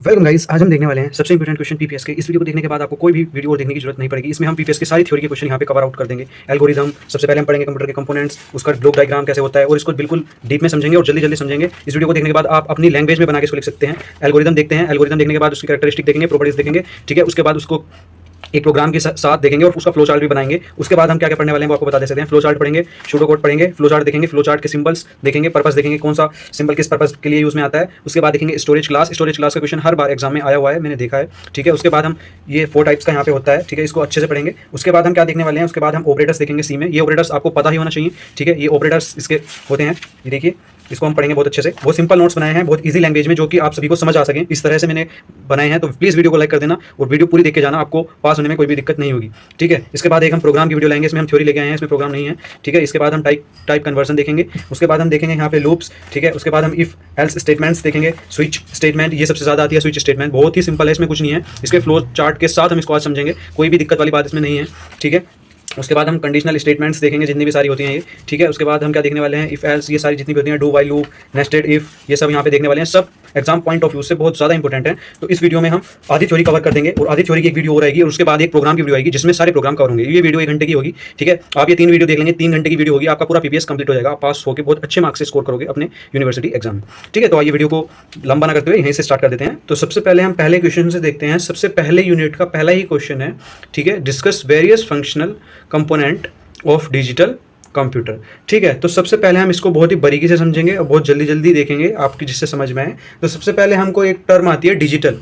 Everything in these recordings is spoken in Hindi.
वेलकम गाइस, आज हम देखने वाले हैं सबसे इंपॉर्टेंट क्वेश्चन पीपीएस के। इस वीडियो को देखने के बाद आपको कोई भी वीडियो और देखने की जरूरत नहीं पड़ेगी। इसमें हम पीपीएस के सारी थ्योरी के क्वेश्चन यहाँ पे कवर आउट कर देंगे। एल्गोरिदम सबसे पहले हम पढ़ेंगे, कंप्यूटर के कंपोनेंट्स, उसका ब्लॉक डायग्राम कैसे होता है और इसको बिल्कुल डीप में समझेंगे और जल्दी जल्दी समझेंगे। इस वीडियो को देखने के बाद आप अपनी लैंग्वेज में बना के इसको लिख सकते हैं। एल्गोरिदम देखते हैं, एल्गोरिदम देखने के बाद उसकी कैरेक्टरिस्टिक देखेंगे, प्रॉपर्टीज देखेंगे, ठीक है। उसके बाद उसको एक प्रोग्राम के साथ देखेंगे और उसका फ्लो चार्ट भी बनाएंगे। उसके बाद हम क्या क्या पढ़ने वाले हैं वो आपको बता दे सकते हैं। फ्लो चार्ट पढ़ेंगे, शूडो कोड पढ़ेंगे, फ्लो चार्ट देखेंगे, फ्लो चार्ट के सिंबल्स देखेंगे, पर्पस देखेंगे, कौन सा सिंबल किस पर्पस के लिए यूज में आता है। उसके बाद देखेंगे स्टोरेज क्लास। स्टोरेज क्लास का क्वेश्चन हर बार एग्जाम में आया हुआ है, मैंने देखा है, ठीक है। उसके बाद हम ये 4 टाइप्स का यहाँ पे होता है, ठीक है, इसको अच्छे से पढ़ेंगे। उसके बाद हम क्या देखने वाले हैं, उसके बाद हम ऑपरेटर्स देखेंगे सी में। ये ऑपरेटर्स आपको पता ही होना चाहिए, ठीक है। ये ऑपरेटर्स इसके होते हैं, ये देखिए, इसको हम पढ़ेंगे बहुत अच्छे से। बहुत सिंपल नोट्स बनाए हैं, बहुत इजी लैंग्वेज में, जो कि आप सभी को समझ आ सकें, इस तरह से मैंने बनाए हैं। तो प्लीज़ वीडियो को लाइक कर देना और वीडियो पूरी देख के जाना, आपको पास होने में कोई भी दिक्कत नहीं होगी, ठीक है। इसके बाद एक हम प्रोग्राम की वीडियो लाएंगे, इसमें हम थ्योरी लेके आए हैं, इसमें प्रोग्राम नहीं है, ठीक है। इसके बाद हम टाइप कन्वर्जन देखेंगे। उसके बाद हम देखेंगे यहाँ पे लूप्स, ठीक है। उसके बाद हम इफ एल्स स्टेटमेंट्स देखेंगे, स्विच स्टेटमेंट, ये सबसे ज़्यादा आती है स्विच स्टेटमेंट, बहुत ही सिंपल है, इसमें कुछ नहीं है। इसके फ्लो चार्ट के साथ हम इसको आज समझेंगे, कोई भी दिक्कत वाली बात इसमें नहीं है, ठीक है। उसके बाद हम कंडीशनल स्टेटमेंट्स देखेंगे, जितनी भी सारी होती हैं ये, ठीक है। उसके बाद हम क्या देखने वाले हैं, इफ एल्स, ये सारी जितनी भी होती हैं, do while loop, nested if, ये सब यहाँ पे देखने वाले हैं। सब एग्जाम पॉइंट ऑफ व्यू से बहुत ज़्यादा इंपॉर्टेंट है। तो इस वीडियो में हम आधी थ्योरी कवर कर देंगे और आधी थ्योरी की एक वीडियो और आएगी और उसके बाद एक प्रोग्राम की वीडियो आएगी जिसमें सारे प्रोग्राम कवर होंगे। ये वीडियो 1 घंटे की होगी, ठीक है। आप ये 3 वीडियो देख लेंगे, 3 घंटे की वीडियो होगी, आपका पूरा पीपीएस कंप्लीट हो जाएगा। आप पास होकर बहुत अच्छे मार्क्स से स्कोर करोगे अपने यूनिवर्सिटी एग्जाम में, ठीक है। तो आइए वीडियो को लंबा ना करते हुए यहीं से स्टार्ट कर देते हैं। तो सबसे पहले हम पहले क्वेश्चन से देखते हैं। सबसे पहले यूनिट का पहला ही क्वेश्चन है, ठीक है, discuss various functional component of digital computer, ठीक है। तो सबसे पहले हम इसको बहुत ही बारीकी से समझेंगे और बहुत जल्दी जल्दी देखेंगे आपकी, जिससे समझ में आए। तो सबसे पहले हमको एक टर्म आती है डिजिटल।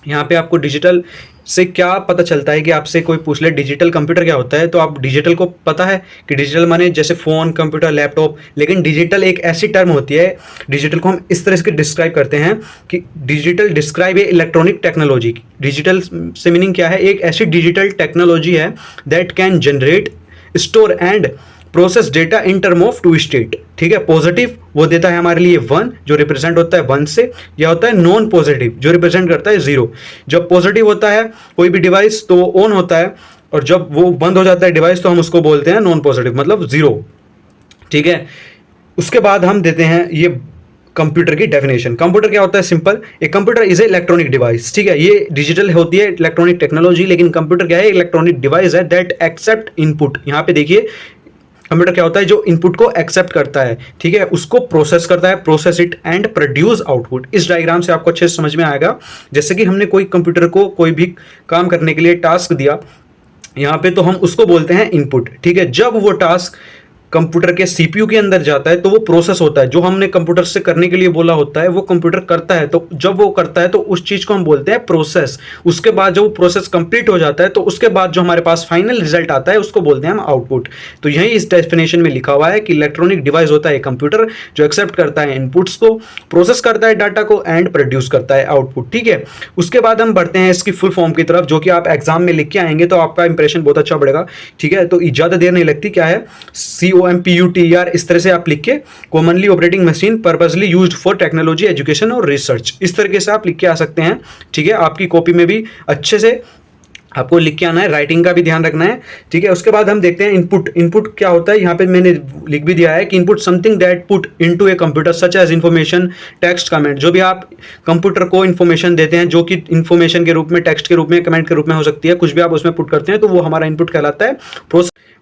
यहाँ पे आपको डिजिटल से क्या पता चलता है कि आपसे कोई पूछ ले डिजिटल कंप्यूटर क्या होता है, तो आप डिजिटल को पता है कि डिजिटल माने जैसे फ़ोन, कंप्यूटर, लैपटॉप। लेकिन डिजिटल एक ऐसी टर्म होती है, डिजिटल को हम इस तरह से डिस्क्राइब करते हैं कि डिजिटल डिस्क्राइब ए इलेक्ट्रॉनिक टेक्नोलॉजी। डिजिटल से मीनिंग क्या है, एक ऐसी डिजिटल टेक्नोलॉजी है that can generate, store and process data in term of 2 state, ठीक है। पॉजिटिव वो देता है हमारे लिए 1, जो रिप्रेजेंट होता है 1 से, या होता है नॉन पॉजिटिव जो रिप्रेजेंट करता है 0। जब पॉजिटिव होता है कोई भी डिवाइस तो वो ऑन होता है, और जब वो बंद हो जाता है डिवाइस तो हम उसको बोलते हैं नॉन पॉजिटिव, मतलब 0, ठीक है। उसके बाद हम देते हैं ये कंप्यूटर की डेफिनेशन। कंप्यूटर क्या होता है, सिंपल, एक computer is a electronic device, ठीक है। ये डिजिटल होती है इलेक्ट्रॉनिक टेक्नोलॉजी, लेकिन कंप्यूटर क्या है, इलेक्ट्रॉनिक डिवाइस है दैट एक्सेप्ट इनपुट। यहाँ पे देखिए कंप्यूटर क्या होता है, जो इनपुट को एक्सेप्ट करता है, ठीक है, उसको प्रोसेस करता है, process it and produce output. इस डायग्राम से आपको अच्छे से समझ में आएगा। जैसे कि हमने कोई कंप्यूटर को कोई भी काम करने के लिए टास्क दिया यहाँ पे, तो हम उसको बोलते हैं इनपुट, ठीक है। जब वो टास्क कंप्यूटर के सीपीयू के अंदर जाता है तो वो प्रोसेस होता है, जो हमने कंप्यूटर से करने के लिए बोला होता है वो कंप्यूटर करता है। तो जब वो करता है तो उस चीज को हम बोलते हैं प्रोसेस। उसके बाद जब वो प्रोसेस कंप्लीट हो जाता है तो उसके बाद जो हमारे पास फाइनल रिजल्ट आता है उसको बोलते हैं हम आउटपुट। तो यही इस डेफिनेशन में लिखा हुआ है कि इलेक्ट्रॉनिक डिवाइस होता है कंप्यूटर जो एक्सेप्ट करता है इनपुट्स को, प्रोसेस करता है डाटा को एंड प्रोड्यूस करता है आउटपुट, ठीक है। उसके बाद हम बढ़ते हैं इसकी फुल फॉर्म की तरफ, जो कि आप एग्जाम में लिख के आएंगे तो आपका इंप्रेशन बहुत अच्छा बढ़ेगा, ठीक है। तो ज्यादा देर नहीं लगती, क्या है, COMPUTER, इस तरह से आप लिख के, commonly operating machine purposely used for technology, education और रिसर्च, इस तरीके से आप लिख के आ सकते हैं, ठीक है। आपकी कॉपी में भी अच्छे से आपको लिख के आना है, राइटिंग का भी ध्यान रखना है, ठीक है। उसके बाद हम देखते हैं इनपुट। इनपुट क्या होता है, यहाँ पे मैंने लिख भी दिया है कि input something that put into a computer such as information, text, comment. जो भी आप कंप्यूटर को इन्फॉर्मेशन देते हैं, जो कि इन्फॉर्मेशन के रूप में, टेक्स्ट के रूप में, कमेंट के रूप में हो सकती है, कुछ भी आप उसमें पुट करते हैं तो वो हमारा इनपुट कहलाता है।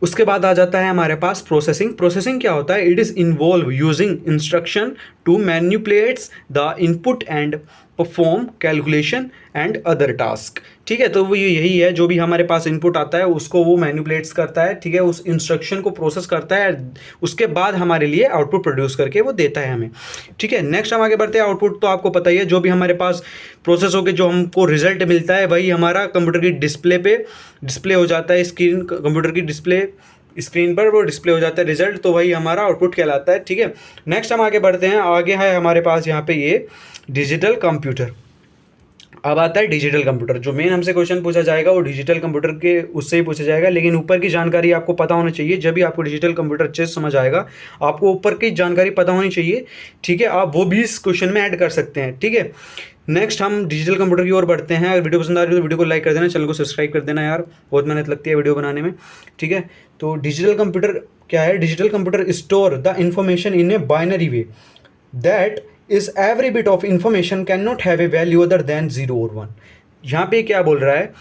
उसके बाद आ जाता है हमारे पास प्रोसेसिंग। प्रोसेसिंग क्या होता है, it is involve using instruction to manipulates the input and perform calculation and other task, ठीक है। तो वो यही है, जो भी हमारे पास इनपुट आता है उसको वो मैनिपुलेट्स करता है, ठीक है, उस इंस्ट्रक्शन को प्रोसेस करता है, उसके बाद हमारे लिए आउटपुट प्रोड्यूस करके वो देता है हमें, ठीक है। नेक्स्ट हम आगे बढ़ते हैं। आउटपुट तो आपको पता ही है, जो भी हमारे पास प्रोसेस होकर जो हमको रिजल्ट मिलता है वही हमारा कंप्यूटर की डिस्प्ले हो जाता है, स्क्रीन, कंप्यूटर की स्क्रीन पर वो डिस्प्ले हो जाता है रिजल्ट, तो वही हमारा आउटपुट कहलाता है, ठीक है। नेक्स्ट हम आगे बढ़ते हैं। आगे है हमारे पास यहाँ पे ये डिजिटल कंप्यूटर। अब आता है डिजिटल कंप्यूटर। जो मेन हमसे क्वेश्चन पूछा जाएगा वो डिजिटल कंप्यूटर के उससे ही पूछा जाएगा, लेकिन ऊपर की जानकारी आपको पता होनी चाहिए। जब भी आपको डिजिटल कंप्यूटर अच्छे से समझ आएगा, आपको ऊपर की जानकारी पता होनी चाहिए, ठीक है। आप वो भी इस क्वेश्चन में ऐड कर सकते हैं, ठीक है। नेक्स्ट हम डिजिटल कंप्यूटर की ओर बढ़ते हैं। अगर वीडियो पसंद आ रही है तो वीडियो को लाइक कर देना, चैनल को सब्सक्राइब कर देना यार, बहुत मेहनत लगती है वीडियो बनाने में, ठीक है। तो डिजिटल कंप्यूटर क्या है, digital computer store the information in a binary way that is every bit of information can not have a value other than 0 और 1। यहाँ पे क्या बोल रहा है,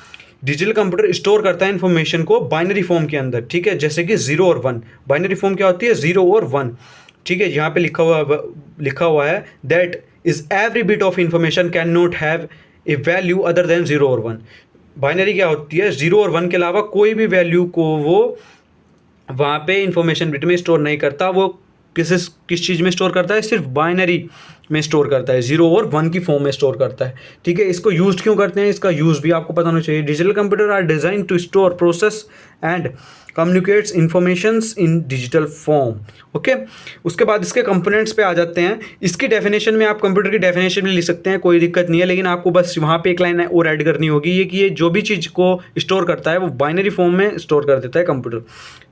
डिजिटल कंप्यूटर स्टोर करता है इन्फॉर्मेशन को बाइनरी फॉर्म के अंदर, ठीक है, जैसे कि 0 और 1। बाइनरी फॉर्म क्या होती है, 0 और 1, ठीक है। यहाँ पे लिखा हुआ है that is every bit of information can not have a value other than 0 और 1। बाइनरी क्या होती है, 0 और 1 के अलावा कोई भी वैल्यू को वो वहाँ पे इंफॉर्मेशन बिट में स्टोर नहीं करता। वो किस चीज़ में स्टोर करता है, सिर्फ बाइनरी में स्टोर करता है, 0 और 1 की फॉर्म में स्टोर करता है, ठीक है। इसको यूज क्यों करते हैं, इसका यूज भी आपको पता होना चाहिए। Digital computer are design to store, process and communicates informations in digital form, okay. उसके बाद इसके कंपोनेंट्स पे आ जाते हैं। इसकी डेफिनेशन में आप कंप्यूटर की डेफिनेशन भी लिख सकते हैं, कोई दिक्कत नहीं है, लेकिन आपको बस वहाँ पे एक लाइन और ऐड करनी होगी, ये कि ये जो भी चीज़ को स्टोर करता है वो बाइनरी फॉर्म में स्टोर कर देता है कंप्यूटर,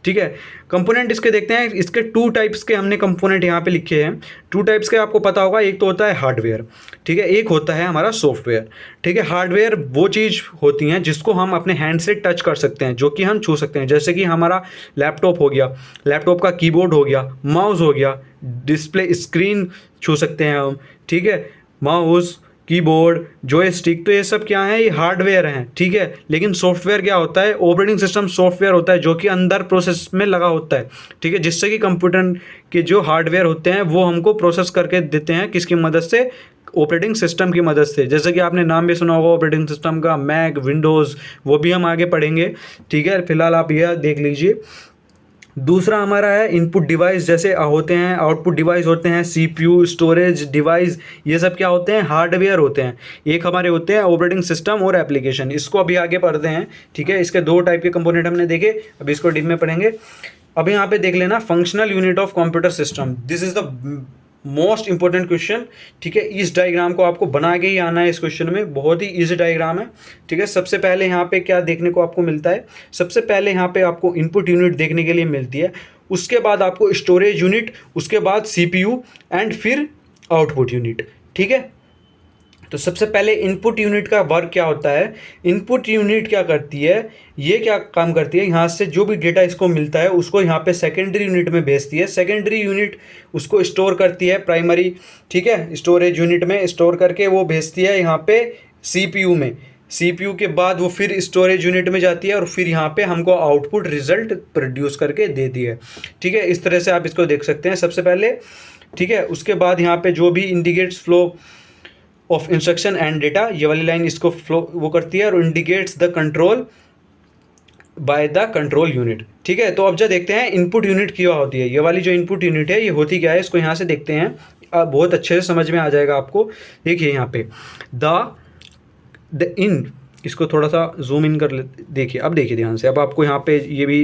ठीक है। कंपोनेंट इसके देखते हैं, इसके 2 टाइप्स के हमने कंपोनेंट यहाँ पे लिखे हैं। 2 टाइप्स के आपको पता होगा, एक तो होता है हार्डवेयर, ठीक है, एक होता है हमारा सॉफ्टवेयर, ठीक है। हार्डवेयर वो चीज़ होती हैं जिसको हम अपने हैंड से टच कर सकते हैं, जो कि हम छू सकते हैं, जैसे कि हमारा लैपटॉप हो गया, लैपटॉप का कीबोर्ड हो गया, माउस हो गया, डिस्प्ले स्क्रीन छू सकते हैं हम, ठीक है, माउस, कीबोर्ड, जॉयस्टिक, तो ये सब क्या है, ये हार्डवेयर हैं, ठीक है। लेकिन सॉफ्टवेयर क्या होता है, ऑपरेटिंग सिस्टम सॉफ्टवेयर होता है जो कि अंदर प्रोसेस में लगा होता है, ठीक है, जिससे कि कंप्यूटर के जो हार्डवेयर होते हैं वो हमको प्रोसेस करके देते हैं, किसकी मदद से, ऑपरेटिंग सिस्टम की मदद से। जैसे कि आपने नाम भी सुना होगा ऑपरेटिंग सिस्टम का, मैक, विंडोज़, वो भी हम आगे पढ़ेंगे, ठीक है। फिलहाल आप यह देख लीजिए। दूसरा हमारा है इनपुट डिवाइस, जैसे होते हैं आउटपुट डिवाइस होते हैं, सीपीयू, स्टोरेज डिवाइस, ये सब क्या होते हैं, हार्डवेयर होते हैं। एक हमारे होते हैं ऑपरेटिंग सिस्टम और एप्लीकेशन, इसको अभी आगे पढ़ते हैं, ठीक है। इसके 2 टाइप के कंपोनेंट हमने देखे, अभी इसको डीप में पढ़ेंगे। अब यहाँ पे देख लेना functional unit of computer system, this is the most important question, ठीक है। इस डायग्राम को आपको बना के ही आना है इस क्वेश्चन में, बहुत ही इजी डायग्राम है, ठीक है। सबसे पहले यहाँ पे क्या देखने को आपको मिलता है, सबसे पहले यहाँ पे आपको इनपुट यूनिट देखने के लिए मिलती है, उसके बाद आपको स्टोरेज यूनिट, उसके बाद सीपीयू एंड फिर आउटपुट यूनिट, ठीक है। तो सबसे पहले इनपुट यूनिट का वर्क क्या होता है, इनपुट यूनिट क्या करती है, ये क्या काम करती है, यहाँ से जो भी डेटा इसको मिलता है उसको यहाँ पे सेकेंडरी यूनिट में भेजती है, सेकेंडरी यूनिट उसको स्टोर करती है प्राइमरी, ठीक है, स्टोरेज यूनिट में स्टोर करके वो भेजती है यहाँ पे सीपीयू में, सीपीयू के बाद वो फिर स्टोरेज यूनिट में जाती है और फिर यहाँ पे हमको आउटपुट रिजल्ट प्रोड्यूस करके देती है, ठीक है। इस तरह से आप इसको देख सकते हैं सबसे पहले, ठीक है। उसके बाद यहाँ पे जो भी indicates flow of instruction and data, ये वाली लाइन इसको फ्लो वो करती है, और indicates the control by the control unit, ठीक है। तो अब जो देखते हैं इनपुट यूनिट क्या होती है, ये वाली जो इनपुट यूनिट है ये होती क्या है, इसको यहाँ से देखते हैं, बहुत अच्छे से समझ में आ जाएगा आपको। देखिए यहाँ पे द इन, इसको थोड़ा सा जूम इन कर ले, देखिए, अब देखिए ध्यान से, अब आपको यहाँ पे ये भी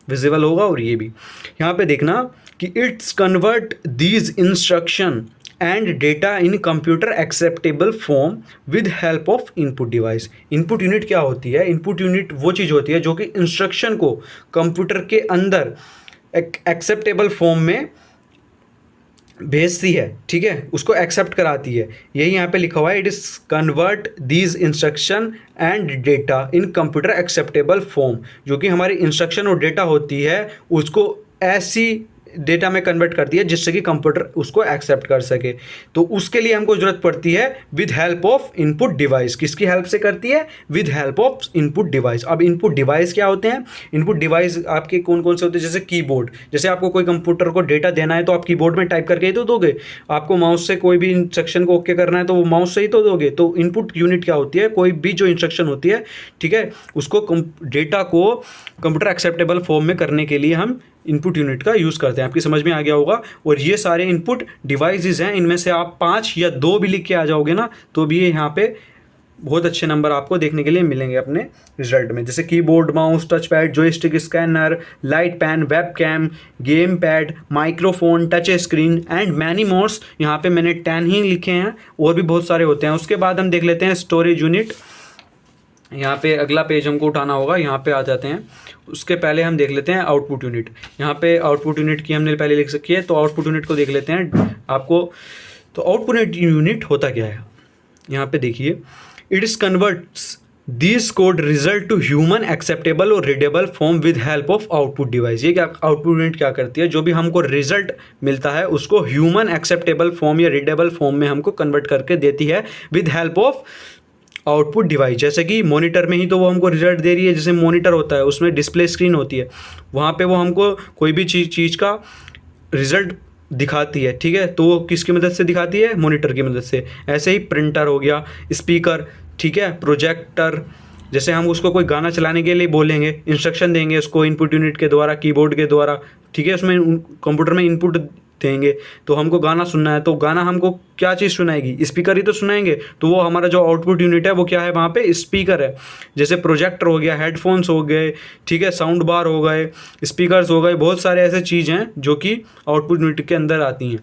विजिबल होगा और ये भी, यहाँ पे देखना कि it's convert these instruction and data in computer acceptable form with help of input device. Input unit क्या होती है, इनपुट यूनिट वो चीज़ होती है जो कि इंस्ट्रक्शन को कंप्यूटर के अंदर एक्सेप्टेबल फॉर्म में भेजती है, ठीक है, उसको एक्सेप्ट कराती है। यही यहाँ पे लिखा हुआ है, it is convert these instruction and data in computer acceptable form, जो कि हमारी इंस्ट्रक्शन और डेटा होती है उसको ऐसी डेटा में कन्वर्ट करती है जिससे कि कंप्यूटर उसको एक्सेप्ट कर सके। तो उसके लिए हमको जरूरत पड़ती है with help of input device, किसकी हेल्प से करती है, with help of input device. अब इनपुट डिवाइस क्या होते हैं, इनपुट डिवाइस आपके कौन कौन से होते हैं, जैसे कीबोर्ड, जैसे आपको कोई कंप्यूटर को डेटा देना है तो आप कीबोर्ड में टाइप करके ही तो दोगे, आपको माउस से कोई भी इंस्ट्रक्शन को ओके करना है तो वो माउस से ही तो दोगे। तो इनपुट यूनिट क्या होती है, कोई भी जो इंस्ट्रक्शन होती है, ठीक है, उसको डेटा को कंप्यूटर एक्सेप्टेबल फॉर्म में करने के लिए हम इनपुट यूनिट का यूज़ करते हैं। आपकी समझ में आ गया होगा। और ये सारे इनपुट डिवाइसेस हैं, इनमें से आप 5 या 2 भी लिख के आ जाओगे ना तो भी यहाँ पे बहुत अच्छे नंबर आपको देखने के लिए मिलेंगे अपने रिजल्ट में, जैसे keyboard, mouse, touchpad, joystick, scanner, light pen, webcam, gamepad, microphone, touch screen and many mores. यहाँ पे मैंने 10 ही लिखे हैं, और भी बहुत सारे होते हैं। उसके बाद हम देख लेते हैं स्टोरेज यूनिट। यहाँ पे अगला पेज हमको उठाना होगा, यहाँ पे आ जाते हैं। उसके पहले हम देख लेते हैं आउटपुट यूनिट। यहाँ पे आउटपुट यूनिट की हमने पहले लिख सकी है, तो आउटपुट यूनिट को देख लेते हैं आपको। तो आउटपुट यूनिट होता क्या है, यहाँ पे देखिए, it is converts this code result to human acceptable और readable form with help of output device. ये क्या आउटपुट यूनिट क्या करती है, जो भी हमको रिजल्ट मिलता है उसको ह्यूमन एक्सेप्टेबल फॉर्म या रीडेबल फॉर्म में हमको कन्वर्ट करके देती है with help of output device. जैसे कि मॉनिटर में ही तो वो हमको रिजल्ट दे रही है, जैसे मॉनिटर होता है उसमें डिस्प्ले स्क्रीन होती है, वहाँ पे वो हमको कोई भी चीज़ का रिजल्ट दिखाती है, ठीक है। तो वो किसकी मदद से दिखाती है, मॉनिटर की मदद से। ऐसे ही प्रिंटर हो गया, स्पीकर, ठीक है, प्रोजेक्टर, जैसे हम उसको कोई गाना चलाने के लिए बोलेंगे, इंस्ट्रक्शन देंगे उसको इनपुट यूनिट के द्वारा, कीबोर्ड के द्वारा, ठीक है, उसमें कंप्यूटर में इनपुट देंगे तो हमको गाना सुनना है, तो गाना हमको क्या चीज़ सुनाएगी, स्पीकर ही तो सुनाएंगे। तो वो हमारा जो आउटपुट यूनिट है वो क्या है, वहाँ पे स्पीकर है। जैसे प्रोजेक्टर हो गया, हेडफोन्स हो गए, ठीक है, साउंड बार हो गए, स्पीकर्स हो गए, बहुत सारे ऐसे चीज़ हैं जो कि आउटपुट यूनिट के अंदर आती हैं।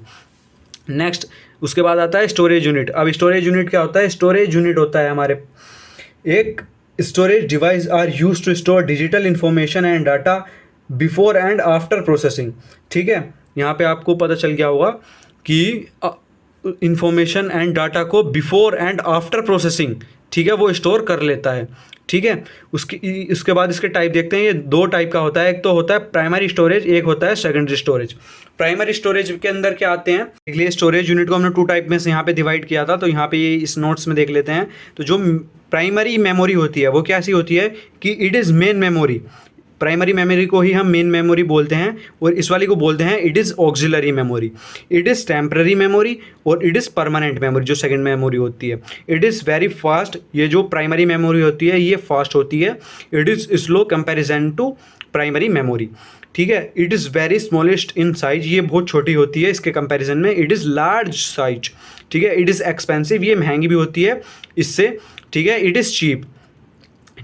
नेक्स्ट उसके बाद आता है स्टोरेज यूनिट। अब स्टोरेज यूनिट क्या होता है, स्टोरेज यूनिट होता है हमारे एक storage device are use to store digital information and data before and after processing, ठीक है। यहाँ पे आपको पता चल गया होगा कि इंफॉर्मेशन एंड डाटा को बिफोर एंड आफ्टर प्रोसेसिंग, ठीक है, वो स्टोर कर लेता है, ठीक है। उसके बाद इसके टाइप देखते हैं। ये दो टाइप का होता है, एक तो होता है प्राइमरी स्टोरेज, एक होता है सेकेंडरी स्टोरेज। प्राइमरी स्टोरेज के अंदर क्या आते हैं, इसलिए स्टोरेज यूनिट को हमने टू टाइप में से यहाँ पे डिवाइड किया था, तो यहाँ पे ये इस नोट्स में देख लेते हैं। तो जो प्राइमरी मेमोरी होती है वो कैसी होती है कि it is main memory. Primary memory को ही हम मेन मेमोरी बोलते हैं, और इस वाली को बोलते हैं it is auxiliary memory. It is temporary memory और इट इज़ परमानेंट मेमोरी जो सेकंड मेमोरी होती है। इट इज़ वेरी फास्ट, ये जो प्राइमरी मेमोरी होती है ये फास्ट होती है। It is slow comparison to primary memory, ठीक है। It is very smallest in size, ये बहुत छोटी होती है इसके कंपैरिजन में। इट इज़ लार्ज साइज, ठीक है। इट इज़ एक्सपेंसिव, ये महंगी भी होती है इससे, ठीक है। इट इज़ चीप,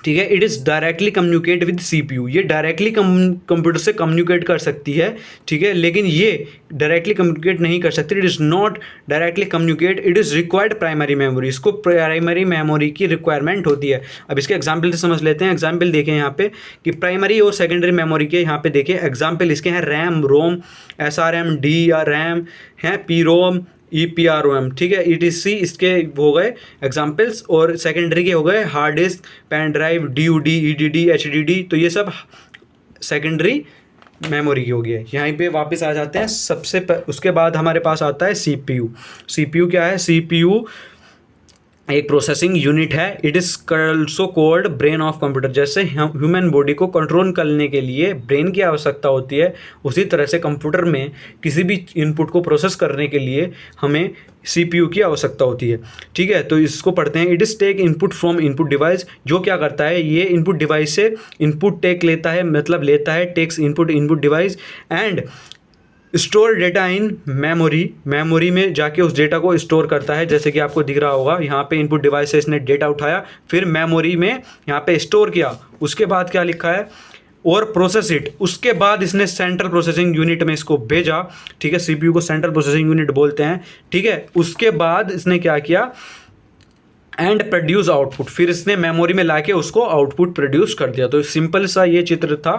ठीक है। It is directly communicate with CPU, ये डायरेक्टली कंप्यूटर से कम्युनिकेट कर सकती है, ठीक है, लेकिन ये डायरेक्टली कम्युनिकेट नहीं कर सकती। It is not directly communicate, it is required primary memory, इसको प्राइमरी मेमोरी की रिक्वायरमेंट होती है। अब इसके एग्जाम्पल से समझ लेते हैं। एग्जाम्पल देखें यहाँ पे कि प्राइमरी और सेकेंडरी मेमोरी के यहाँ पे देखिए एग्जाम्पल इसके हैं रैम, रोम, SRM, या रैम हैं, PROM, EPROM, ठीक है, ETC इसके हो गए एग्जाम्पल्स। और सेकेंडरी के हो गए hard disk, pen drive, DUD, EDD, HDD, तो ये सब सेकेंडरी मेमोरी की हो गई है। यहाँ पे वापस आ जाते हैं। उसके बाद हमारे पास आता है CPU। CPU क्या है, CPU एक प्रोसेसिंग यूनिट है। It is also called brain of computer. जैसे ह्यूमन बॉडी को कंट्रोल करने के लिए ब्रेन की आवश्यकता होती है, उसी तरह से कंप्यूटर में किसी भी इनपुट को प्रोसेस करने के लिए हमें CPU की आवश्यकता होती है, ठीक है। तो इसको पढ़ते हैं। It is take input from input device, जो क्या करता है, ये इनपुट डिवाइस से इनपुट टेक लेता है, मतलब लेता है, takes input device and store data in memory में जाके उस डेटा को स्टोर करता है। जैसे कि आपको दिख रहा होगा यहाँ पे इनपुट डिवाइस से इसने डेटा उठाया, फिर मेमोरी में यहाँ पे स्टोर किया, उसके बाद क्या लिखा है, और प्रोसेस इट, उसके बाद इसने सेंट्रल प्रोसेसिंग यूनिट में इसको भेजा, ठीक है। CPU को सेंट्रल प्रोसेसिंग यूनिट बोलते हैं, ठीक है। उसके बाद इसने क्या किया, एंड प्रोड्यूस आउटपुट, फिर इसने मेमोरी में लाके उसको आउटपुट प्रोड्यूस कर दिया। तो सिंपल सा ये चित्र था,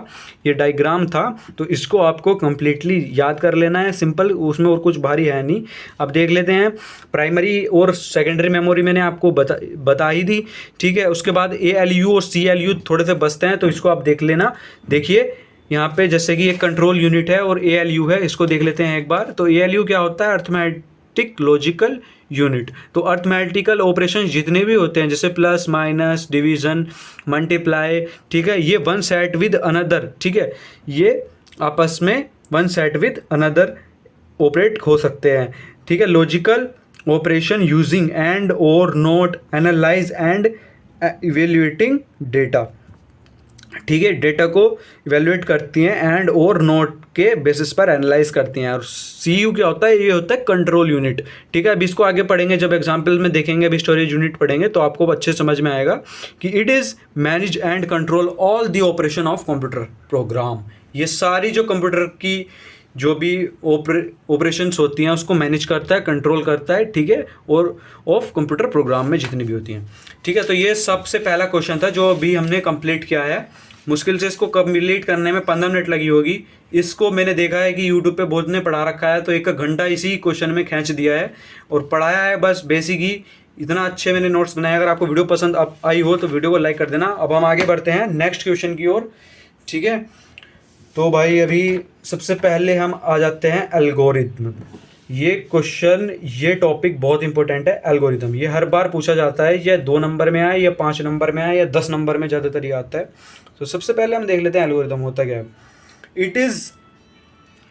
ये डायग्राम था, तो इसको आपको कंप्लीटली याद कर लेना है, सिंपल, उसमें और कुछ भारी है नहीं। अब देख लेते हैं प्राइमरी और सेकेंडरी मेमोरी, मैंने आपको बता ही दी, ठीक है। उसके बाद ALU और CLU थोड़े से बचते हैं, तो इसको आप देख लेना। देखिए यहाँ पे जैसे कि एक कंट्रोल यूनिट है और ALU है, इसको देख लेते हैं एक बार। तो ALU क्या होता है, अर्थमेटिक लॉजिकल यूनिट। तो अर्थमेटिकल ऑपरेशन जितने भी होते हैं, जैसे प्लस, माइनस, डिवीजन, मल्टीप्लाई, ठीक है, ये वन सेट विद अनदर, ठीक है, ये आपस में one set with another operate हो सकते हैं, ठीक है। लॉजिकल ऑपरेशन यूजिंग एंड और not, analyse and evaluating data, ठीक है, डेटा को इवेल्युएट करती हैं एंड और नोट के बेसिस पर एनालाइज करती हैं। और CPU क्या होता है, ये होता है कंट्रोल यूनिट, ठीक है। अभी इसको आगे पढ़ेंगे, जब एग्जांपल में देखेंगे, अभी स्टोरेज यूनिट पढ़ेंगे तो आपको अच्छे समझ में आएगा कि it is manage and control all the operation of computer program. ये सारी जो कंप्यूटर की जो भी ऑपरेशंस होती हैं उसको मैनेज करता है, कंट्रोल करता है, ठीक है, और ऑफ कंप्यूटर प्रोग्राम में जितनी भी होती हैं, ठीक है। तो ये सबसे पहला क्वेश्चन था जो अभी हमने कंप्लीट किया है। मुश्किल से इसको कंप्लीट करने में 15 मिनट लगी होगी। इसको मैंने देखा है कि यूट्यूब पे बहुत ने पढ़ा रखा है, तो 1 घंटा इसी क्वेश्चन में खींच दिया है और पढ़ाया है बस बेसिक ही इतना अच्छे मैंने नोट्स बनाए। अगर आपको वीडियो पसंद आई हो तो वीडियो को लाइक कर देना। अब हम आगे बढ़ते हैं नेक्स्ट क्वेश्चन की ओर, ठीक है। तो भाई अभी सबसे पहले हम आ जाते हैं एल्गोरिथम। ये क्वेश्चन, ये टॉपिक बहुत इंपॉर्टेंट है। एल्गोरिथम ये हर बार पूछा जाता है, या 2 नंबर में आए, या 5 नंबर में आए, या 10 नंबर में ज़्यादातर ये आता है। तो सबसे पहले हम देख लेते हैं एल्गोरिथम होता क्या है। It is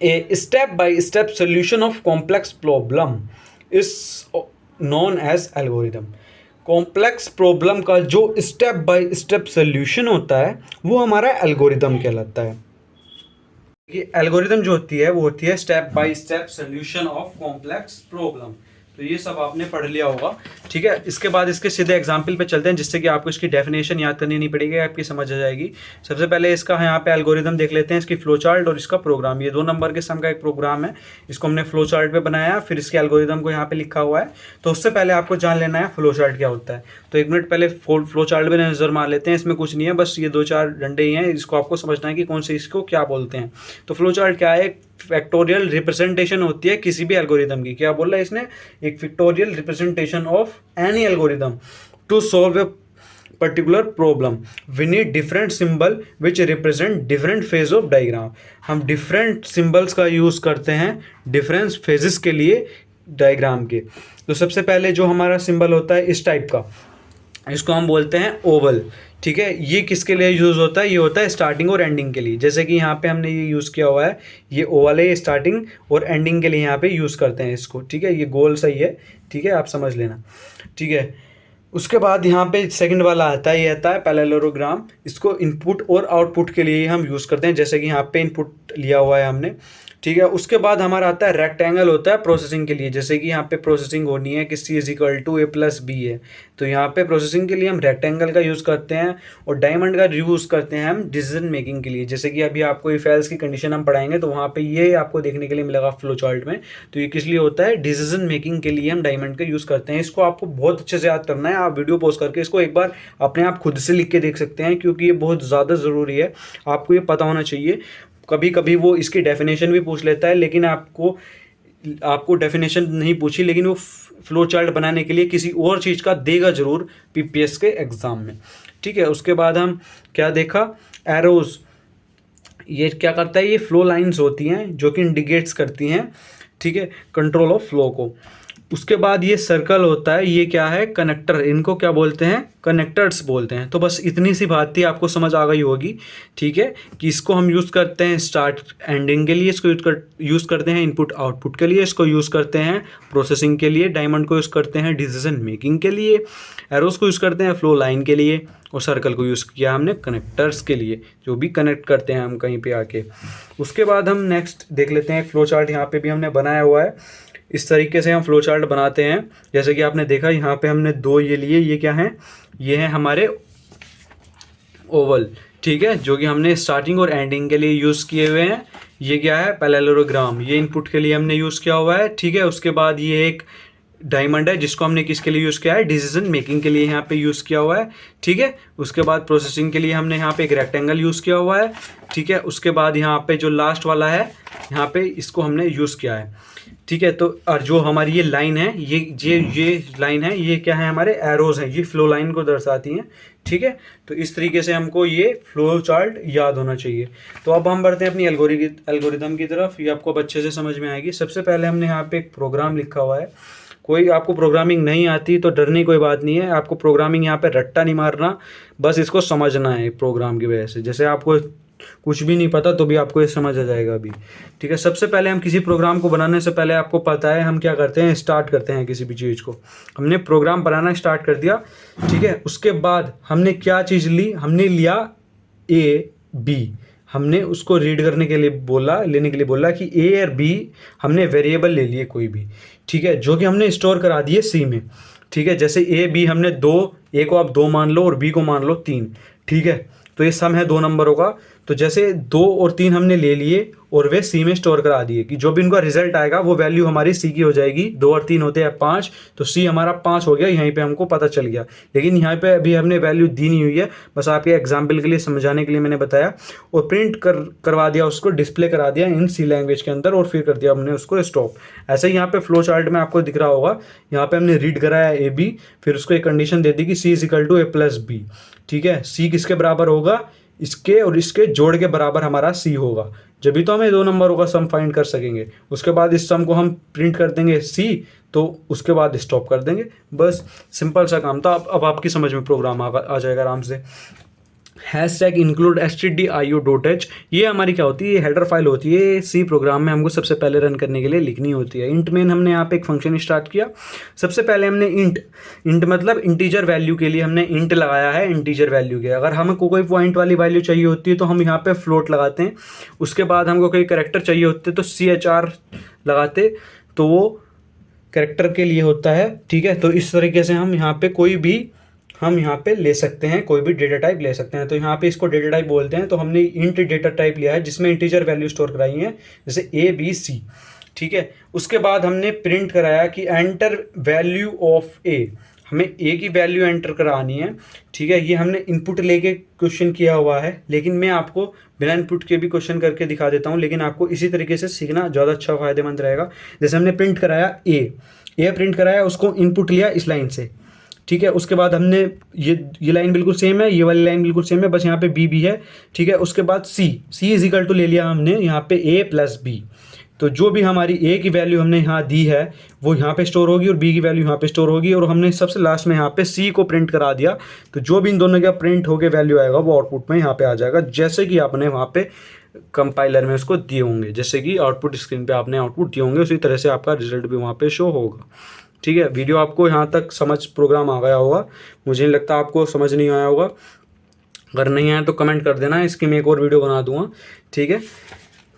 a step by step solution of complex problem is known as algorithm. Complex problem का जो स्टेप बाय स्टेप सोल्यूशन होता है वो हमारा एल्गोरिथम कहलाता है। कि एल्गोरिथम जो होती है वो होती है step by step solution of complex problem. तो ये सब आपने पढ़ लिया होगा, ठीक है। इसके बाद इसके सीधे एग्जाम्पल पे चलते हैं, जिससे कि आपको इसकी डेफिनेशन याद करनी नहीं पड़ेगी, आपकी समझ आ जाएगी। सबसे पहले इसका यहाँ पे एल्गोरिथम देख लेते हैं, इसकी फ्लो चार्ट और इसका प्रोग्राम। ये 2 नंबर के सम का एक प्रोग्राम है, इसको हमने फ्लो चार्ट पे बनाया, फिर इसके एल्गोरिथम को यहाँ पे लिखा हुआ है। तो उससे पहले आपको जान लेना है फ्लो चार्ट क्या होता है। तो 1 मिनट पहले फ्लो चार्ट पे नजर मार लेते हैं। इसमें कुछ नहीं है, बस ये 2-4 डंडे ही हैं, इसको आपको समझना है कि कौन से इसको क्या बोलते हैं। तो फ्लो चार्ट क्या है? फैक्टोरियल रिप्रेजेंटेशन होती है किसी भी एल्गोरिथम की। क्या बोल रहा है इसने? एक factorial representation of any algorithm to solve a particular problem. We need different symbol which represent different phase of diagram. हम डिफरेंट सिंबल्स का यूज करते हैं डिफरेंट फेजेस के लिए डायग्राम के। तो सबसे पहले जो हमारा सिंबल होता है इस टाइप का, इसको हम बोलते हैं ओवल, ठीक है। ये किसके लिए यूज़ होता है? ये होता है स्टार्टिंग और एंडिंग के लिए। जैसे कि यहाँ पे हमने ये यूज़ किया हुआ है, ये ओवल है, ये स्टार्टिंग और एंडिंग के लिए यहाँ पे यूज़ करते हैं इसको, ठीक है। ये गोल सही है, ठीक है, आप समझ लेना, ठीक है। उसके बाद यहाँ पे सेकंड वाला आता है, ये आता है पैरेललोग्राम। इसको इनपुट और आउटपुट के लिए हम यूज़ करते हैं, जैसे कि यहाँ पे इनपुट लिया हुआ है हमने, ठीक है। उसके बाद हमारा आता है रेक्टेंगल, होता है प्रोसेसिंग के लिए। जैसे कि यहाँ पे प्रोसेसिंग होनी है कि C = A+B है, तो यहाँ पे प्रोसेसिंग के लिए हम रेक्टेंगल का यूज़ करते हैं। और डायमंड का यूज़ करते हैं हम डिसीजन मेकिंग के लिए। जैसे कि अभी आपको इफ एल्स की कंडीशन हम पढ़ाएंगे तो वहाँ पे ये आपको देखने के लिए मिलेगा फ्लो चार्ट में। तो ये किस लिए होता है? डिसीजन मेकिंग के लिए हम डायमंड का यूज़ करते हैं। इसको आपको बहुत अच्छे से याद करना है। आप वीडियो पॉज करके इसको एक बार अपने आप खुद से लिख के देख सकते हैं, क्योंकि ये बहुत ज़्यादा ज़रूरी है, आपको ये पता होना चाहिए। कभी कभी वो इसकी डेफिनेशन भी पूछ लेता है, लेकिन आपको डेफिनेशन नहीं पूछी, लेकिन वो फ्लो चार्ट बनाने के लिए किसी और चीज़ का देगा ज़रूर PPS के एग्ज़ाम में, ठीक है। उसके बाद हम क्या देखा? एरोज़। ये क्या करता है? ये फ्लो लाइंस होती हैं जो कि इंडिकेट्स करती हैं, ठीक है, कंट्रोल ऑफ फ्लो को। उसके बाद ये सर्कल होता है, ये क्या है? कनेक्टर। इनको क्या बोलते हैं? कनेक्टर्स बोलते हैं। तो बस इतनी सी बात थी, आपको समझ आ गई होगी, ठीक है, कि इसको हम यूज़ करते हैं स्टार्ट एंडिंग के लिए, इसको यूज़ करते हैं इनपुट आउटपुट के लिए, इसको यूज़ करते हैं प्रोसेसिंग के लिए, डायमंड को यूज़ करते हैं डिसीजन मेकिंग के लिए, एरोस को यूज़ करते हैं फ्लो लाइन के लिए, और सर्कल को यूज़ किया हमने कनेक्टर्स के लिए, जो भी कनेक्ट करते हैं हम कहीं पे आके। उसके बाद हम नेक्स्ट देख लेते हैं फ्लो चार्ट। यहाँ पे भी हमने बनाया हुआ है, इस तरीके से हम फ्लो चार्ट बनाते हैं। जैसे कि आपने देखा यहाँ पे हमने 2 ये लिए, ये क्या हैं? ये हैं हमारे ओवल, ठीक है, जो कि हमने स्टार्टिंग और एंडिंग के लिए यूज़ किए हुए हैं। ये क्या है? पैरेललोग्राम, ये इनपुट के लिए हमने यूज़ किया हुआ है, ठीक है। उसके बाद ये एक डायमंड है, जिसको हमने किसके लिए यूज़ किया है? डिसीजन मेकिंग के लिए यहाँ पे यूज़ किया हुआ है, ठीक है। उसके बाद प्रोसेसिंग के लिए हमने यहाँ पे एक रेक्टेंगल यूज़ किया हुआ है, ठीक है। उसके बाद यहाँ पे जो लास्ट वाला है, यहाँ पे इसको हमने यूज़ किया है, ठीक है। तो और जो हमारी ये लाइन है, ये लाइन है, ये क्या है? हमारे एरोज़ हैं, ये फ्लो लाइन को दर्शाती हैं, ठीक है। तो इस तरीके से हमको ये फ्लो चार्ट याद होना चाहिए। तो अब हम बढ़ते हैं अपनी एल्गोरिथम की तरफ। ये आपको अब अच्छे से समझ में आएगी। सबसे पहले हमने यहाँ पे एक प्रोग्राम लिखा हुआ है। कोई आपको प्रोग्रामिंग नहीं आती तो डरने कोई बात नहीं है, आपको प्रोग्रामिंग यहाँ पे रट्टा नहीं मारना, बस इसको समझना है प्रोग्राम की वजह से। जैसे आपको कुछ भी नहीं पता तो भी आपको ये समझ आ जाएगा अभी, ठीक है। सबसे पहले हम किसी प्रोग्राम को बनाने से पहले आपको पता है हम क्या करते हैं? स्टार्ट करते हैं किसी भी चीज़ को। हमने प्रोग्राम बनाना स्टार्ट कर दिया, ठीक है। उसके बाद हमने क्या चीज़ ली? हमने लिया A, B। हमने उसको रीड करने के लिए बोला, लेने के लिए बोला कि A और B हमने वेरिएबल ले लिए कोई भी, ठीक है, जो कि हमने स्टोर करा दिए C में, ठीक है। जैसे A B हमने 2, A को आप 2 मान लो और B को मान लो 3, ठीक है। तो ये सम है 2 नंबरों का, तो जैसे 2 और 3 हमने ले लिए और वे सी में स्टोर करा दिए कि जो भी इनका रिजल्ट आएगा वो वैल्यू हमारी सी की हो जाएगी। 2 और 3 होते हैं 5, तो सी हमारा 5 हो गया, यहीं पे हमको पता चल गया। लेकिन यहाँ पे अभी हमने वैल्यू दी नहीं हुई है, बस आपके एग्जाम्पल के लिए समझाने के लिए मैंने बताया। और प्रिंट करवा दिया, उसको डिस्प्ले करा दिया इन सी लैंग्वेज के अंदर, और फिर कर दिया हमने उसको स्टॉप। ऐसे ही यहाँ पे फ्लो चार्ट में आपको दिख रहा होगा, यहाँ पे हमने रीड कराया ए बी, फिर उसको एक कंडीशन दे दी कि C is equal to A plus B. ठीक है, सी किसके बराबर होगा, इसके और इसके जोड़ के बराबर हमारा सी होगा, जब भी तो हमें 2 नंबरों का सम फाइंड कर सकेंगे। उसके बाद इस सम को हम प्रिंट कर देंगे सी, तो उसके बाद स्टॉप कर देंगे। बस सिंपल सा काम था। अब आपकी समझ में प्रोग्राम आ जाएगा आराम से। हैशटैग इंक्लूड stdio.h, ये हमारी क्या होती है, ये हेडर फाइल होती है। सी प्रोग्राम में हमको सबसे पहले रन करने के लिए लिखनी होती है। इंट मेन हमने यहाँ पे एक फंक्शन स्टार्ट किया। सबसे पहले हमने इंट मतलब इंटीजर वैल्यू के लिए हमने इंट लगाया है, इंटीजर वैल्यू के। अगर हमें कोई पॉइंट वाली वैल्यू चाहिए होती है तो हम यहाँ पे फ्लोट लगाते हैं। उसके बाद हमको कोई कैरेक्टर चाहिए होते तो CHR लगाते, तो वो कैरेक्टर के लिए होता है। ठीक है, तो इस तरीके से हम यहाँ पे कोई भी हम यहाँ पे ले सकते हैं, कोई भी डेटा टाइप ले सकते हैं। तो यहाँ पे इसको डेटा टाइप बोलते हैं। तो हमने इंट डेटा टाइप लिया है जिसमें इंटीजर वैल्यू स्टोर कराई है, जैसे ABC। ठीक है, उसके बाद हमने प्रिंट कराया कि एंटर वैल्यू ऑफ ए, हमें ए की वैल्यू एंटर करानी है। ठीक है, ये हमने इनपुट लेके क्वेश्चन किया हुआ है, लेकिन मैं आपको बिना इनपुट के भी क्वेश्चन करके दिखा देता हूँ, लेकिन आपको इसी तरीके से सीखना ज़्यादा अच्छा फायदेमंद रहेगा। जैसे हमने प्रिंट कराया ए प्रिंट कराया, उसको इनपुट लिया इस लाइन से। ठीक है, उसके बाद हमने ये लाइन बिल्कुल सेम है, ये वाली लाइन बिल्कुल सेम है, बस यहाँ पे बी भी है। ठीक है, उसके बाद सी इज इक्वल टू ले लिया हमने यहाँ पे ए प्लस बी। तो जो भी हमारी ए की वैल्यू हमने यहाँ दी है वो यहाँ पे स्टोर होगी और बी की वैल्यू यहाँ पे स्टोर होगी, और हमने सबसे लास्ट में यहाँ पे सी को प्रिंट करा दिया। तो जो भी इन दोनों का प्रिंट होकर वैल्यू आएगा वो आउटपुट में यहाँ पे आ जाएगा, जैसे कि आपने वहाँ पे कंपाइलर में उसको दिए होंगे। जैसे कि आउटपुट स्क्रीन पे आपने आउटपुट दिए होंगे, उसी तरह से आपका रिजल्ट भी वहाँ पे शो होगा। ठीक है, वीडियो आपको यहाँ तक समझ प्रोग्राम आ गया होगा। मुझे नहीं लगता आपको समझ नहीं आया होगा। अगर नहीं आया तो कमेंट कर देना, इसकी मैं एक और वीडियो बना दूंगा। ठीक है,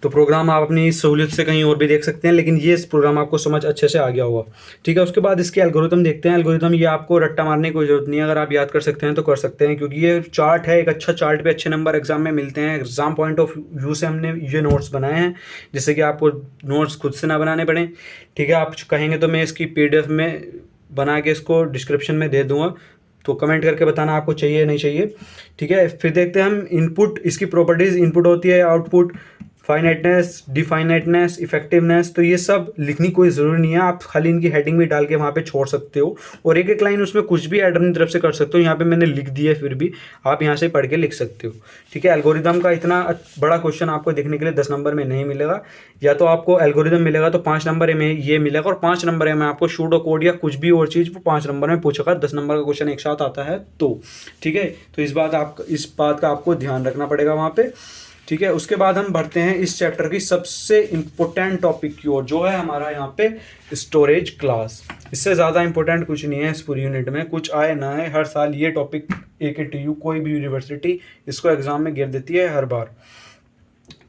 तो प्रोग्राम आप अपनी सहूलियत से कहीं और भी देख सकते हैं, लेकिन ये इस प्रोग्राम आपको समझ अच्छे से आ गया होगा। ठीक है, उसके बाद इसके एल्गोरिथम देखते हैं। एल्गोरिथम ये आपको रट्टा मारने की कोई जरूरत नहीं है, अगर आप याद कर सकते हैं तो कर सकते हैं, क्योंकि ये चार्ट है। एक अच्छा चार्ट पे अच्छे नंबर एग्जाम में मिलते हैं। एग्जाम पॉइंट ऑफ व्यू से हमने ये नोट्स बनाए हैं, जिससे कि आपको नोट्स खुद से ना बनाने पड़े। ठीक है, आप कहेंगे तो मैं इसकी PDF में बना के इसको डिस्क्रिप्शन में दे दूँगा, तो कमेंट करके बताना आपको चाहिए नहीं चाहिए। ठीक है, फिर देखते हैं हम इनपुट, इसकी प्रॉपर्टीज़। इनपुट होती है आउटपुट, फाइनाइटनेस, डिफाइनाइटनेस, इफेक्टिवनेस। तो ये सब लिखनी कोई ज़रूरी नहीं है, आप खाली इनकी हेडिंग भी डाल के वहाँ पे छोड़ सकते हो, और एक एक लाइन उसमें कुछ भी ऐड अपनी तरफ से कर सकते हो। यहाँ पे मैंने लिख दिया है, फिर भी आप यहाँ से पढ़ के लिख सकते हो। ठीक है, एल्गोरिदम का इतना बड़ा क्वेश्चन आपको देखने के लिए 10 नंबर में नहीं मिलेगा। या तो आपको एल्गोरिदम मिलेगा तो 5 नंबर में ये मिलेगा, और 5 नंबर में आपको शूडो कोड या कुछ भी और चीज़ वो 5 नंबर में पूछेगा। 10 नंबर का क्वेश्चन एक साथ आता है तो। ठीक है, तो इस बात का आपको ध्यान रखना पड़ेगा वहाँ पे। ठीक है, उसके बाद हम बढ़ते हैं इस चैप्टर की सबसे इम्पोर्टेंट टॉपिक की ओर, जो है हमारा यहाँ पे स्टोरेज क्लास। इससे ज़्यादा इम्पोर्टेंट कुछ नहीं है इस पूरी यूनिट में, कुछ आए ना आए, हर साल ये टॉपिक AKTU कोई भी यूनिवर्सिटी इसको एग्ज़ाम में गिर देती है हर बार।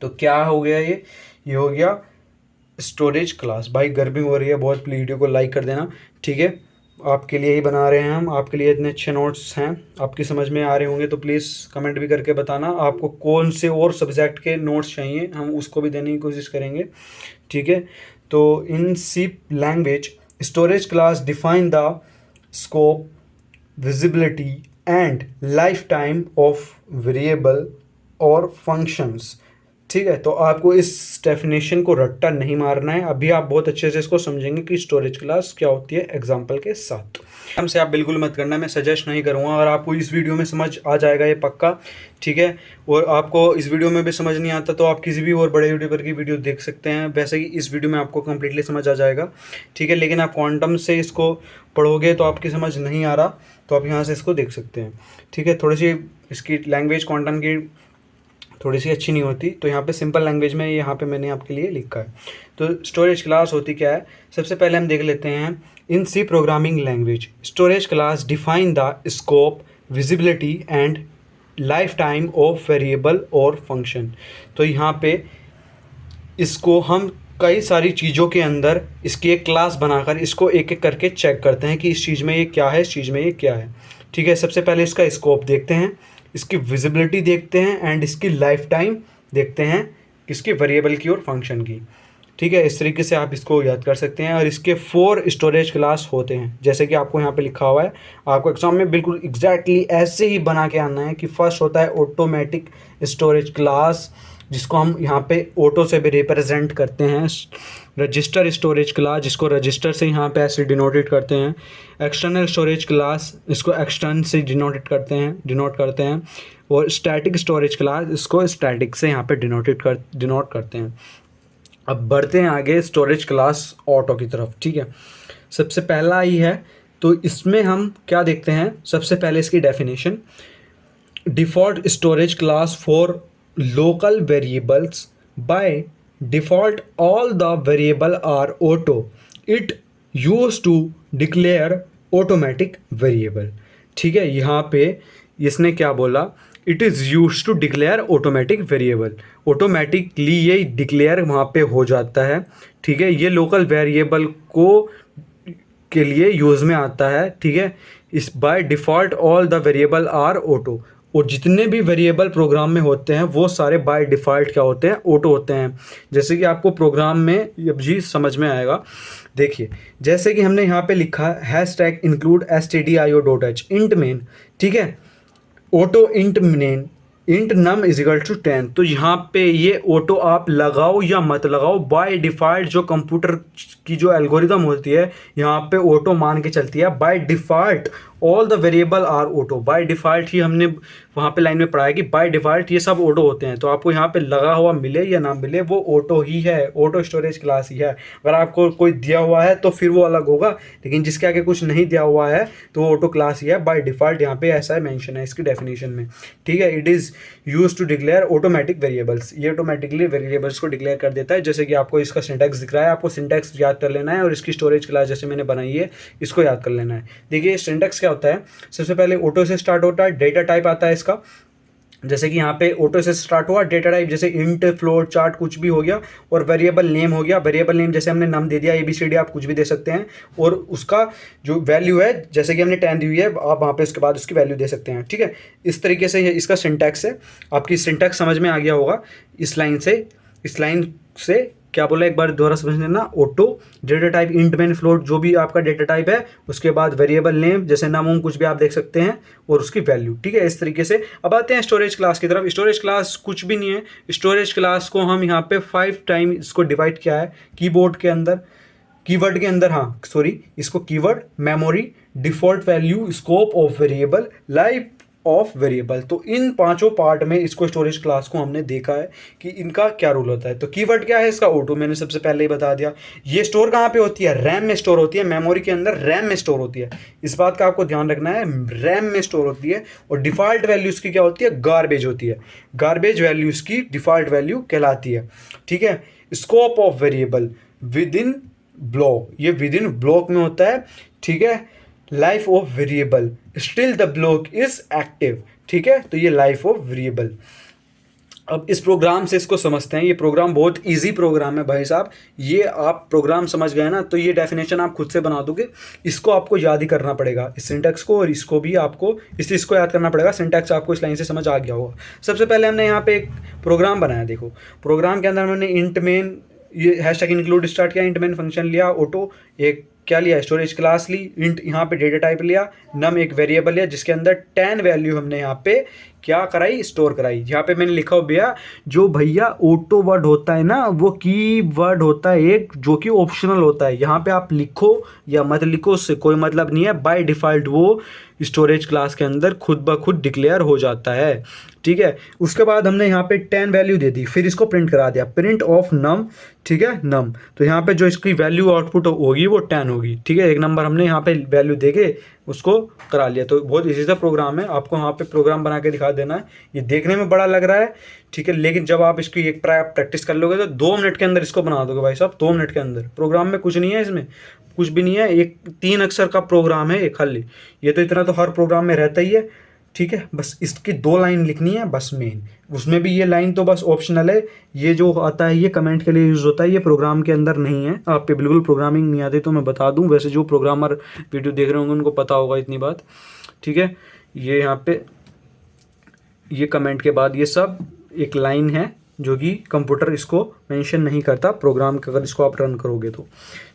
तो क्या हो गया, ये हो गया स्टोरेज क्लास। भाई गर्मी हो रही है बहुत, वीडियो को लाइक कर देना। ठीक है, आपके लिए ही बना रहे हैं हम, आपके लिए इतने अच्छे नोट्स हैं, आपकी समझ में आ रहे होंगे। तो प्लीज़ कमेंट भी करके बताना आपको कौन से और सब्जेक्ट के नोट्स चाहिए, हम उसको भी देने की कोशिश करेंगे। ठीक है, तो in C language storage class define the scope, visibility and life time of variable और फंक्शंस। ठीक है, तो आपको इस डेफिनेशन को रट्टा नहीं मारना है। अभी आप बहुत अच्छे से इसको समझेंगे कि स्टोरेज क्लास क्या होती है एग्जाम्पल के साथ। हमसे आप बिल्कुल मत करना, मैं सजेस्ट नहीं करूँगा। और आपको इस वीडियो में समझ आ जाएगा ये पक्का। ठीक है, और आपको इस वीडियो में भी समझ नहीं आता तो आप किसी भी और बड़े यूट्यूबर की वीडियो देख सकते हैं। वैसे ही इस वीडियो में आपको कम्प्लीटली समझ आ जाएगा। ठीक है, लेकिन आप क्वांटम से इसको पढ़ोगे तो आपकी समझ नहीं आ रहा, तो आप यहाँ से इसको देख सकते हैं। ठीक है, थोड़ी सी इसकी लैंग्वेज क्वांटम की थोड़ी सी अच्छी नहीं होती, तो यहाँ पे सिंपल लैंग्वेज में यहाँ पे मैंने आपके लिए लिखा है। तो स्टोरेज क्लास होती क्या है, सबसे पहले हम देख लेते हैं। In C programming language storage class define the scope, visibility and life time of variable और फंक्शन। तो यहाँ पे इसको हम कई सारी चीज़ों के अंदर इसकी एक क्लास बनाकर इसको एक एक करके चेक करते हैं कि इस चीज़ में ये क्या है, इस चीज़ में ये क्या है। ठीक है, सबसे पहले इसका स्कोप देखते हैं। इसकी विजिबिलिटी देखते हैं एंड इसकी लाइफ टाइम देखते हैं किसकी, वेरिएबल की और फंक्शन की। ठीक है, इस तरीके से आप इसको याद कर सकते हैं। और इसके 4 स्टोरेज क्लास होते हैं, जैसे कि आपको यहाँ पे लिखा हुआ है। आपको एग्जाम में बिल्कुल एग्जैक्टली ऐसे ही बना के आना है कि फर्स्ट होता है ऑटोमेटिक स्टोरेज क्लास, जिसको हम यहाँ पे ऑटो से भी रिप्रेजेंट करते हैं। रजिस्टर स्टोरेज क्लास, जिसको रजिस्टर से यहाँ पे ऐसे डिनोटेड करते हैं। एक्सटर्नल स्टोरेज क्लास, इसको एक्सटर्न से डिनोट करते हैं। और स्टैटिक स्टोरेज क्लास, इसको स्टैटिक से यहाँ पे डिनोट करते हैं। अब बढ़ते हैं आगे स्टोरेज क्लास ऑटो की तरफ। ठीक है, सबसे पहला ही है, तो इसमें हम क्या देखते हैं, सबसे पहले इसकी definition. Default storage class for local variables, by default all the variable are auto, it use to declare automatic variable. ठीक है, यहाँ पे इसने क्या बोला, it is use to declare automatic variable. Automatically ये डिक्लेयर वहाँ पे हो जाता है। ठीक है, ये लोकल वेरिएबल को के लिए यूज़ में आता है। ठीक है, इस by default all the variable are auto, और जितने भी वेरिएबल प्रोग्राम में होते हैं वो सारे बाय डिफ़ॉल्ट क्या होते हैं, ऑटो होते हैं। जैसे कि आपको प्रोग्राम में अब जी समझ में आएगा। देखिए, जैसे कि हमने यहाँ पे लिखा hashtag include stdio.h int main. ठीक है, auto int main int num is equal to 10। तो यहाँ पे ये ऑटो आप लगाओ या मत लगाओ, बाय डिफ़ॉल्ट जो कंप्यूटर की जो एल्गोरिदम होती है यहाँ पे ऑटो मान के चलती है। By default all the variable are auto, by default ही हमने वहाँ पे लाइन में पढ़ा है कि बाय डिफ़ॉल्ट ये सब ऑटो होते हैं। तो आपको यहाँ पे लगा हुआ मिले या ना मिले, वो ऑटो ही है, ऑटो स्टोरेज क्लास ही है। अगर आपको कोई दिया हुआ है तो फिर वो अलग होगा, लेकिन जिसके आगे कुछ नहीं दिया हुआ है तो वो ऑटो क्लास ही है बाय डिफ़ॉल्ट। यहाँ पे ऐसा मेंशन है इसकी डेफिनेशन में। ठीक है, it is use to declare automatic variables, ये ऑटोमेटिकली वेरिएबल्स को डिक्लेयर कर देता है। जैसे कि आपको इसका सिंटैक्स दिख रहा है, आपको सिंटैक्स याद कर लेना है और इसकी स्टोरेज क्लास जैसे मैंने बनाई है इसको याद कर लेना है। देखिए सिंटैक्स क्या होता है, सबसे पहले ऑटो से स्टार्ट होता है, डेटा टाइप आता है इसका। जैसे कि यहाँ पे ऑटो से स्टार्ट हुआ, डेटा टाइप जैसे इंट, फ्लोट, चार्ट कुछ भी हो गया, और वेरिएबल नेम हो गया। वेरिएबल नेम जैसे हमने नाम दे दिया ABCD, आप कुछ भी दे सकते हैं, और उसका जो वैल्यू है जैसे कि हमने 10 दी हुई है, आप वहाँ पे उसके बाद उसकी वैल्यू दे सकते हैं। ठीक है, इस तरीके से ये इसका सिंटैक्स है। आपकी सिंटैक्स समझ में आ गया होगा। इस लाइन से क्या बोला, एक बार दोबारा समझ लेना। Auto, data type int, main, float, जो भी आपका डेटा टाइप है, उसके बाद वेरिएबल नेम जैसे नाम कुछ भी आप देख सकते हैं, और उसकी वैल्यू। ठीक है, इस तरीके से। अब आते हैं स्टोरेज क्लास की तरफ। स्टोरेज क्लास कुछ भी नहीं है। स्टोरेज क्लास को हम यहाँ पे 5 टाइम इसको डिवाइड किया है कीवर्ड के अंदर, हाँ सॉरी, इसको keyword, memory, default value, scope of variable, life of variable. तो इन 5 पार्ट में इसको स्टोरेज क्लास को हमने देखा है कि इनका क्या रूल होता है। तो कीवर्ड क्या है इसका, ऑटो, मैंने सबसे पहले ही बता दिया। ये स्टोर कहाँ पे होती है, रैम में स्टोर होती है, मेमोरी के अंदर रैम में स्टोर होती है। इस बात का आपको ध्यान रखना है, रैम में स्टोर होती है। और डिफ़ॉल्ट वैल्यू इसकी क्या होती है, गार्बेज होती है। गार्बेज वैल्यू इसकी डिफ़ॉल्ट वैल्यू कहलाती है। ठीक है, scope of variable with in block, ये विद इन ब्लॉक में होता है। ठीक है, life of variable still the block is active. ठीक है, तो ये लाइफ ऑफ वेरिएबल। अब इस प्रोग्राम से इसको समझते हैं। ये प्रोग्राम बहुत इजी प्रोग्राम है भाई साहब। ये आप प्रोग्राम समझ गए ना, तो ये डेफिनेशन आप खुद से बना दोगे। इसको आपको याद ही करना पड़ेगा, इस सिंटैक्स को, और इसको भी आपको इसको याद करना पड़ेगा। सिंटैक्स आपको इस लाइन से समझ आ गया होगा। सबसे पहले हमने यहाँ पे एक प्रोग्राम बनाया। देखो प्रोग्राम के अंदर हमने इंट मेन, ये हैशटैग इंक्लूड स्टार्ट किया, इंट मेन फंक्शन लिया, ऑटो एक क्या लिया, स्टोरेज क्लास ली, इंट यहाँ पे डेटा टाइप लिया, नम एक वेरिएबल लिया जिसके अंदर 10 वैल्यू हमने यहाँ पे क्या कराई, स्टोर कराई। यहाँ पे मैंने लिखा हो भैया, जो भैया ऑटो वर्ड होता है ना, वो की वर्ड होता है एक, जो कि ऑप्शनल होता है। यहाँ पे आप लिखो या मत लिखो, उससे कोई मतलब नहीं है। बाय डिफ़ॉल्ट वो स्टोरेज क्लास के अंदर खुद ब खुद डिक्लेयर हो जाता है। ठीक है, उसके बाद हमने यहाँ पे 10 वैल्यू दे दी, फिर इसको प्रिंट करा दिया, प्रिंट ऑफ नम। ठीक है, नम, तो यहाँ पे जो इसकी वैल्यू आउटपुट होगी वो 10 होगी। ठीक है, एक नंबर हमने यहाँ पे वैल्यू देके उसको करा लिया। तो बहुत इजी सा प्रोग्राम है, आपको वहाँ पे प्रोग्राम बना के दिखा देना है। ये देखने में बड़ा लग रहा है, ठीक है, लेकिन जब आप इसकी एक प्रैक्टिस कर लोगे तो 2 मिनट के अंदर इसको बना दोगे भाई साहब। 2 मिनट के अंदर प्रोग्राम में कुछ नहीं है, इसमें कुछ भी नहीं है। एक 3 अक्षर का प्रोग्राम है ये खाली। ये तो इतना तो हर प्रोग्राम में रहता ही है। ठीक है, बस इसकी 2 लाइन लिखनी है बस मेन, उसमें भी ये लाइन तो बस ऑप्शनल है। ये जो आता है ये कमेंट के लिए यूज़ होता है, ये प्रोग्राम के अंदर नहीं है। आपको बिल्कुल प्रोग्रामिंग नहीं आती तो मैं बता दूं, वैसे जो प्रोग्रामर वीडियो देख रहे होंगे उनको पता होगा इतनी बात। ठीक है, ये यहाँ पे ये कमेंट के बाद ये सब एक लाइन है जो कि कंप्यूटर इसको मेंशन नहीं करता प्रोग्राम का, अगर इसको आप रन करोगे तो।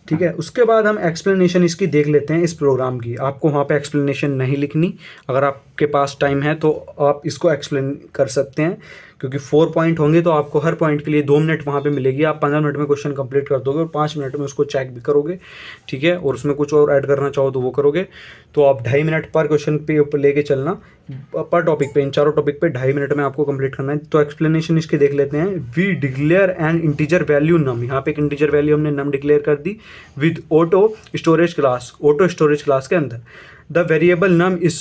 ठीक है, उसके बाद हम एक्सप्लेनेशन इसकी देख लेते हैं इस प्रोग्राम की। आपको वहाँ पे एक्सप्लेनेशन नहीं लिखनी, अगर आपके पास टाइम है तो आप इसको एक्सप्लेन कर सकते हैं, क्योंकि 4 पॉइंट होंगे तो आपको हर पॉइंट के लिए 2 मिनट वहाँ पे मिलेगी। आप 15 मिनट में क्वेश्चन कंप्लीट कर दोगे और 5 मिनट में उसको चेक भी करोगे। ठीक है, और उसमें कुछ और ऐड करना चाहो तो वो करोगे। तो आप 2.5 मिनट पर क्वेश्चन पे ऊपर लेके चलना, पर टॉपिक पे, इन चारों टॉपिक पे 2.5 मिनट में आपको कंप्लीट करना है। तो एक्सप्लेनेशन इसके देख लेते हैं। We declare an integer value num, यहाँ पे एक इंटीजर वैल्यू हमने नम डिक्लेयर कर दी with auto storage class, auto storage class के अंदर। The variable num is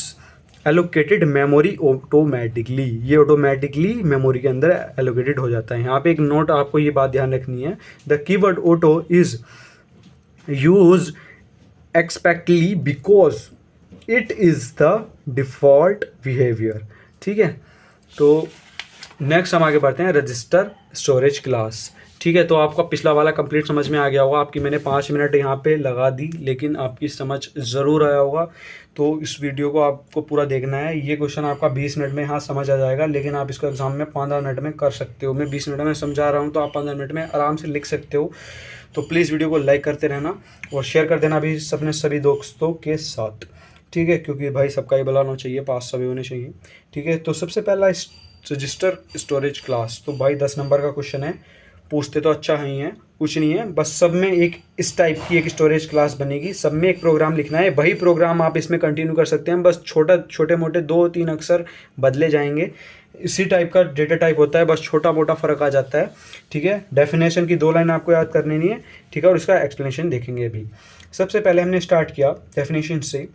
allocated memory automatically, ये ऑटोमेटिकली मेमोरी के अंदर एलोकेटेड हो जाता है। यहाँ पे एक नोट आपको ये बात ध्यान रखनी है, the keyword auto is use expectedly because it is the default behaviour. ठीक है, तो नेक्स्ट हम आगे बढ़ते हैं, रजिस्टर स्टोरेज क्लास। ठीक है, तो आपका पिछला वाला कंप्लीट समझ में आ गया होगा। आपकी मैंने 5 मिनट यहाँ पे लगा दी, लेकिन आपकी समझ ज़रूर आया होगा। तो इस वीडियो को आपको पूरा देखना है। ये क्वेश्चन आपका 20 मिनट में हाँ समझ आ जाएगा, लेकिन आप इसको एग्ज़ाम में 15 मिनट में कर सकते हो। मैं 20 मिनट में समझा रहा हूँ तो आप 15 मिनट में आराम से लिख सकते हो। तो प्लीज़ वीडियो को लाइक करते रहना और शेयर कर देना भी अपने सभी दोस्तों के साथ। ठीक है, क्योंकि भाई सबका ही भला होना चाहिए, पास सभी होने चाहिए। ठीक है, तो सबसे पहला रजिस्टर स्टोरेज क्लास, तो भाई 10 नंबर का क्वेश्चन है। पूछते तो अच्छा ही है, कुछ नहीं है, बस सब में एक इस टाइप की एक स्टोरेज क्लास बनेगी। सब में एक प्रोग्राम लिखना है, वही प्रोग्राम आप इसमें कंटिन्यू कर सकते हैं, बस छोटे मोटे 2-3 अक्षर बदले जाएंगे। इसी टाइप का डेटा टाइप होता है, बस छोटा मोटा फ़र्क आ जाता है। ठीक है, डेफिनेशन की 2 लाइन आपको याद करनी नहीं है। ठीक है, और इसका एक्सप्लेनेशन देखेंगे अभी। सबसे पहले हमने स्टार्ट किया डेफिनेशन से।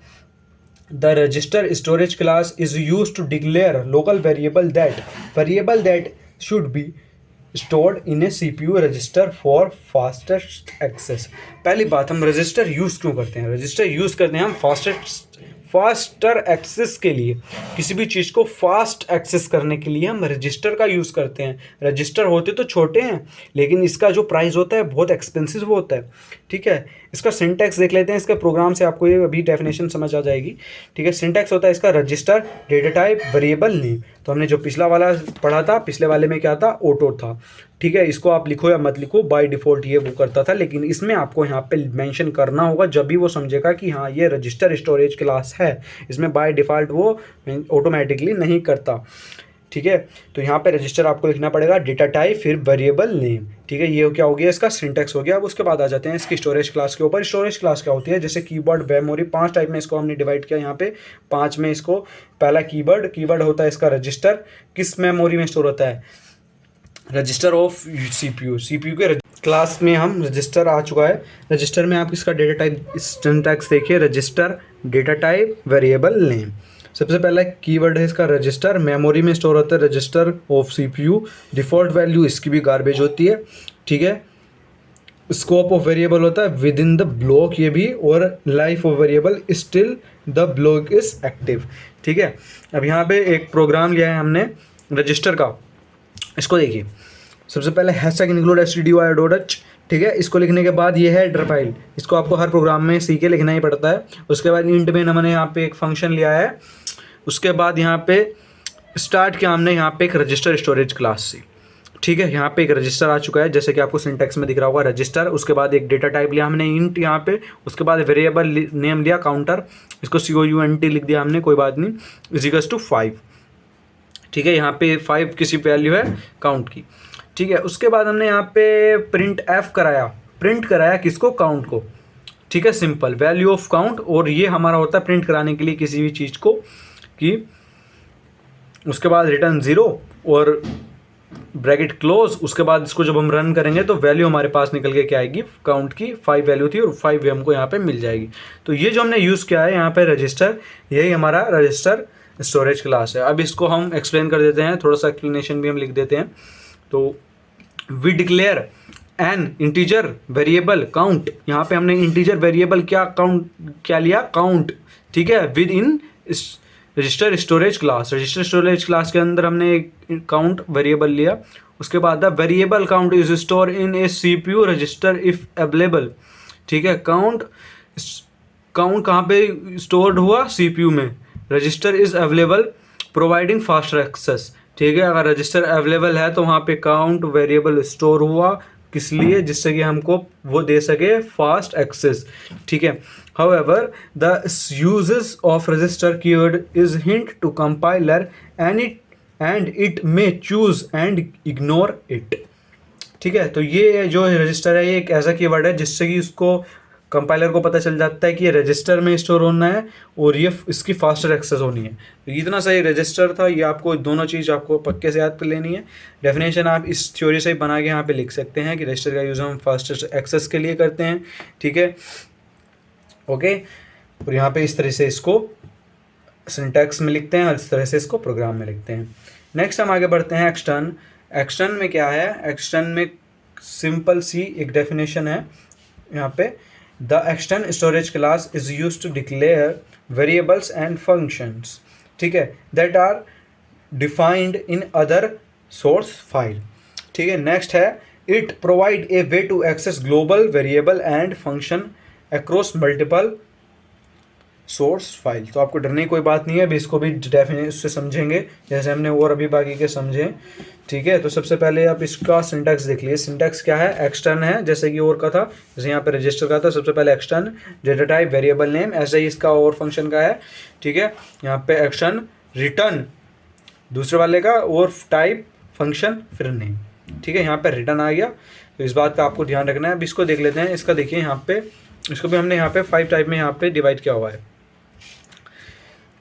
The register storage class is used to declare local variable that should be stored in a CPU register for fastest access। पहली बात, हम रजिस्टर यूज़ क्यों करते हैं? रजिस्टर यूज़ करते हैं हम फास्टर एक्सेस के लिए। किसी भी चीज़ को फास्ट एक्सेस करने के लिए हम रजिस्टर का यूज़ करते हैं। रजिस्टर होते तो छोटे हैं, लेकिन इसका जो प्राइस होता है बहुत एक्सपेंसिव होता है। ठीक है, इसका सिंटैक्स देख लेते हैं। इसके प्रोग्राम से आपको ये अभी डेफिनेशन समझ आ जाएगी। ठीक है, सिंटैक्स होता है इसका register data type variable name. तो हमने जो पिछला वाला पढ़ा था, पिछले वाले में क्या था? ऑटो था। ठीक है, इसको आप लिखो या मत लिखो, बाय डिफ़ॉल्ट ये वो करता था, लेकिन इसमें आपको यहाँ पे मेंशन करना होगा, जब भी वो समझेगा कि हाँ ये रजिस्टर स्टोरेज क्लास है। इसमें बाय डिफ़ॉल्ट वो ऑटोमेटिकली नहीं करता। ठीक है, तो यहाँ पे रजिस्टर आपको लिखना पड़ेगा, डेटा टाइप फिर वेरिएबल नेम। ठीक है, ये क्या हो गया? इसका सिंटैक्स हो गया। अब उसके बाद आ जाते हैं इसकी स्टोरेज क्लास के ऊपर। स्टोरेज क्लास क्या होती है? जैसे कीवर्ड, मेमोरी, 5 टाइप में इसको हमने डिवाइड किया यहाँ पे। 5 में इसको, पहला कीवर्ड होता है इसका रजिस्टर। किस मेमोरी में स्टोर होता है? रजिस्टर ऑफ CPU के क्लास में हम रजिस्टर आ चुका है। रजिस्टर में आप इसका डेटा टाइप सिंटैक्स देखिए, register data type variable name. सबसे पहला कीवर्ड है इसका रजिस्टर। मेमोरी में स्टोर होता है register of CPU। Default value इसकी भी गार्बेज होती है। ठीक है, स्कोप ऑफ वेरिएबल होता है विद इन द ब्लॉक, ये भी, और life of variable still the block is active. ठीक है, अब यहाँ पे एक प्रोग्राम लिया है हमने रजिस्टर का। इसको देखिए, सबसे पहले हैशटैग इंक्लूड stdio.h। ठीक है, इसको लिखने के बाद ये है हेडर फाइल। इसको आपको हर प्रोग्राम में सीख के लिखना ही पड़ता है। उसके बाद इंट में हमने यहाँ पे एक फंक्शन लिया है। उसके बाद यहाँ पे स्टार्ट किया हमने यहाँ पे एक रजिस्टर स्टोरेज क्लास से। ठीक है, यहाँ पे एक रजिस्टर आ चुका है, जैसे कि आपको सिंटैक्स में दिख रहा होगा रजिस्टर। उसके बाद एक डेटा टाइप लिया हमने इंट यहाँ पे। उसके बाद वेरिएबल नेम लिया काउंटर, इसको COUNT लिख दिया हमने, कोई बात नहीं, इजिकल्स टू 5। ठीक है, यहाँ पे 5 किसी वैल्यू है काउंट की। ठीक है, उसके बाद हमने यहाँ पे प्रिंट कराया किसको? काउंट को। ठीक है, सिंपल वैल्यू ऑफ काउंट। और ये हमारा होता है प्रिंट कराने के लिए किसी भी चीज़ को कि उसके बाद रिटर्न 0 और ब्रैकेट क्लोज। उसके बाद इसको जब हम रन करेंगे तो वैल्यू हमारे पास निकल के क्या आएगी? काउंट की 5 वैल्यू थी और 5 हमको यहाँ पे मिल जाएगी। तो ये जो हमने यूज़ किया है यहाँ पे रजिस्टर, यही हमारा रजिस्टर स्टोरेज क्लास है। अब इसको हम एक्सप्लेन कर देते हैं, थोड़ा सा एक्सप्लेनेशन भी हम लिख देते हैं। तो we declare an integer variable count. यहाँ पे हमने इंटीजर वेरिएबल क्या लिया? काउंट। ठीक है, within register storage class. Register storage class के अंदर हमने एक काउंट वेरिएबल लिया। उसके बाद the variable count is store in a CPU register if available. ठीक है, काउंट कहाँ पे स्टोर्ड हुआ? CPU में। Register is available providing faster access, ठीक है। अगर रजिस्टर अवेलेबल है तो वहाँ पे काउंट वेरिएबल स्टोर हुआ, किस लिए, जिससे कि हमको वो दे सके फास्ट एक्सेस, ठीक है। However the uses of register keyword is hint to compiler and it may choose and ignore it, ठीक है। तो ये जो रजिस्टर है ये एक ऐसा कीवर्ड है जिससे कि उसको कंपाइलर को पता चल जाता है कि ये रजिस्टर में स्टोर होना है और ये इसकी फास्टर एक्सेस होनी है। तो इतना सही रजिस्टर था, ये आपको दोनों चीज़ आपको पक्के से याद कर लेनी है। डेफिनेशन आप इस थ्योरी से ही बना के यहाँ पे लिख सकते हैं कि रजिस्टर का यूज़ हम फास्टर एक्सेस के लिए करते हैं, ठीक है, ओके। और यहाँ पे इस तरह से इसको सिंटैक्स में लिखते हैं और इस तरह से इसको प्रोग्राम में लिखते हैं। नेक्स्ट हम आगे बढ़ते हैं एक्सटर्न। एक्सटर्न में क्या है, एक्सटर्न में सिंपल सी एक डेफिनेशन है यहाँ पे, the extern storage class is use to declare variables and functions, ठीक है, that are defined in other source file, ठीक है। नेक्स्ट है it provide a way to access global variable and function across multiple source file. तो आपको डरने की कोई बात नहीं है, अभी इसको भी डेफिनेट से समझेंगे जैसे हमने और अभी बाकी के समझे, ठीक है। तो सबसे पहले आप इसका सिंटैक्स देख लीजिए। सिंटैक्स क्या है, एक्सटर्न है जैसे कि और का था, जैसे यहाँ पे रजिस्टर का था, सबसे पहले extern data type variable name, ऐसे ही इसका और फंक्शन का है, ठीक है। यहाँ पे एक्सटर्न रिटर्न दूसरे वाले का और टाइप फंक्शन फिर नेम, ठीक है। यहाँ पे रिटर्न आ गया, तो इस बात का आपको ध्यान रखना है। अब इसको देख लेते हैं, इसका देखिए यहाँ पे, इसको भी हमने यहाँ पे 5 टाइप में यहाँ पे डिवाइड किया हुआ है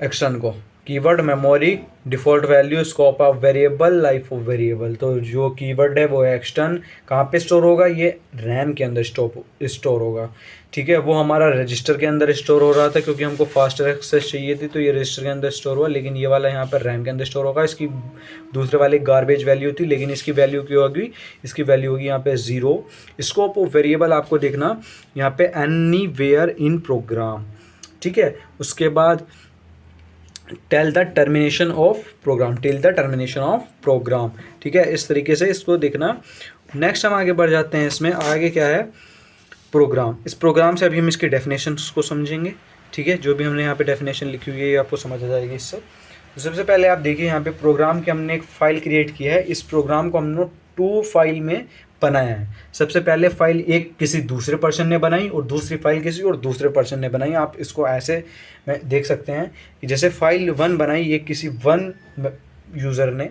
एक्सटर्न को। Keyword, memory, default value, scope of variable, life of variable. तो जो कीवर्ड है वो एक्सटर्न कहाँ पे स्टोर होगा, ये रैम के अंदर स्टोर होगा, ठीक है। वो हमारा रजिस्टर के अंदर स्टोर हो रहा था क्योंकि हमको फास्टर एक्सेस चाहिए थी, तो ये रजिस्टर के अंदर स्टोर हुआ, लेकिन ये वाला यहाँ पर रैम के अंदर स्टोर होगा। इसकी दूसरे वाले गार्बेज वैल्यू थी, लेकिन इसकी वैल्यू क्या होगी, इसकी वैल्यू होगी यहाँ पे 0। स्कोप ऑफ वेरिएबल आपको देखना यहाँ पे एनीवेयर इन प्रोग्राम, ठीक है। उसके बाद tell the termination of program, tell the termination of program, ठीक है। इस तरीके से इसको देखना। नेक्स्ट हम आगे बढ़ जाते हैं, इसमें आगे क्या है, प्रोग्राम। इस प्रोग्राम से अभी हम इसके डेफिनेशंस को समझेंगे, ठीक है। जो भी हमने यहाँ पे डेफिनेशन लिखी हुई है ये आपको समझ आ जाएगी इससे। तो सबसे पहले आप देखिए यहाँ पे प्रोग्राम की हमने एक फ़ाइल क्रिएट की है, इस प्रोग्राम को हमने 2 फाइल में बनाया है। सबसे पहले फाइल एक किसी दूसरे पर्सन ने बनाई और दूसरी फाइल किसी और दूसरे पर्सन ने बनाई। आप इसको ऐसे में देख सकते हैं कि जैसे फाइल 1 बनाई ये किसी 1 यूज़र ने,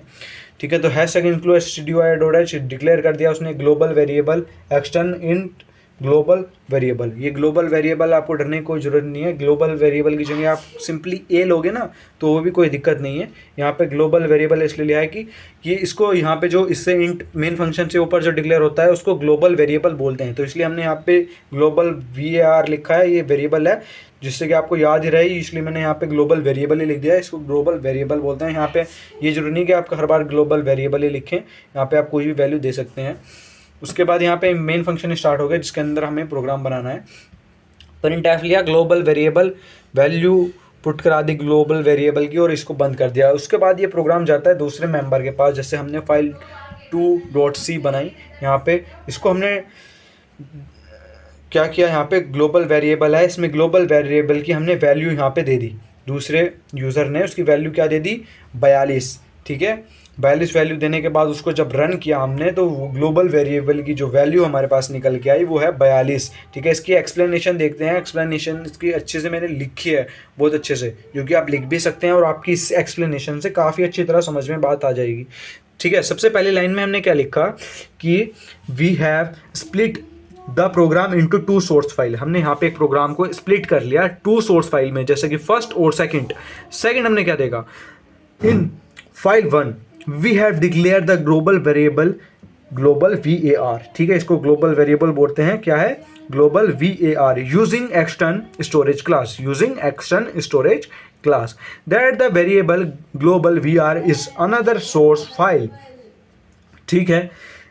ठीक है। तो हैश इंक्लूड stdio.h डिक्लेयर कर दिया उसने global variable extern int global variable. ये ग्लोबल वेरिएबल आपको डरने की कोई ज़रूरत नहीं है, ग्लोबल वेरिएबल की जगह आप सिंपली ए लोगे ना तो वो भी कोई दिक्कत नहीं है। यहाँ पे ग्लोबल वेरिएबल इसलिए लिया है कि ये इसको यहाँ पे जो इससे इंट मेन फंक्शन से ऊपर जो डिक्लेयर होता है उसको ग्लोबल वेरिएबल बोलते हैं, तो इसलिए हमने यहाँ पे ग्लोबल VAR लिखा है, ये वेरिएबल है जिससे कि आपको याद ही रहे, इसलिए मैंने यहाँ पे ग्लोबल वेरिएबल ही लिख दिया है, इसको ग्लोबल वेरिएबल बोलते हैं। यहाँ पे ये जरूरी नहीं कि आप हर बार ग्लोबल वेरिएबल ही लिखें, यहाँ पे आप कोई भी वैल्यू दे सकते हैं। उसके बाद यहाँ पे मेन फंक्शन स्टार्ट हो गया जिसके अंदर हमें प्रोग्राम बनाना है। प्रिंटफ लिया, ग्लोबल वेरिएबल वैल्यू पुट करा दी ग्लोबल वेरिएबल की और इसको बंद कर दिया। उसके बाद ये प्रोग्राम जाता है दूसरे मेंबर के पास, जैसे हमने फाइल 2.c बनाई, यहाँ पे इसको हमने क्या किया, यहाँ पे ग्लोबल वेरिएबल है, इसमें ग्लोबल वेरिएबल की हमने वैल्यू यहाँ पे दे दी, दूसरे यूज़र ने उसकी वैल्यू क्या दे दी 42, ठीक है। 42 वैल्यू देने के बाद उसको जब रन किया हमने तो ग्लोबल वेरिएबल की जो वैल्यू हमारे पास निकल के आई वो है 42, ठीक है। इसकी एक्सप्लेनेशन देखते हैं, एक्सप्लेनेशन इसकी अच्छे से मैंने लिखी है, बहुत अच्छे से, जो कि आप लिख भी सकते हैं और आपकी इस एक्सप्लेनेशन से काफ़ी अच्छी तरह समझ में बात आ जाएगी, ठीक है। सबसे पहले लाइन में हमने क्या लिखा कि we have split the program into 2 source file. हमने यहाँ पे एक प्रोग्राम को स्प्लिट कर लिया 2 सोर्स फाइल में, जैसे कि फर्स्ट और सेकंड हमने क्या देखा, in file 1 we have declare the global variable global VAR, ठीक है। इसको ग्लोबल वेरिएबल बोलते हैं, क्या है, global VAR using extern storage class, using extern storage class that the variable global VAR is another source file, ठीक है,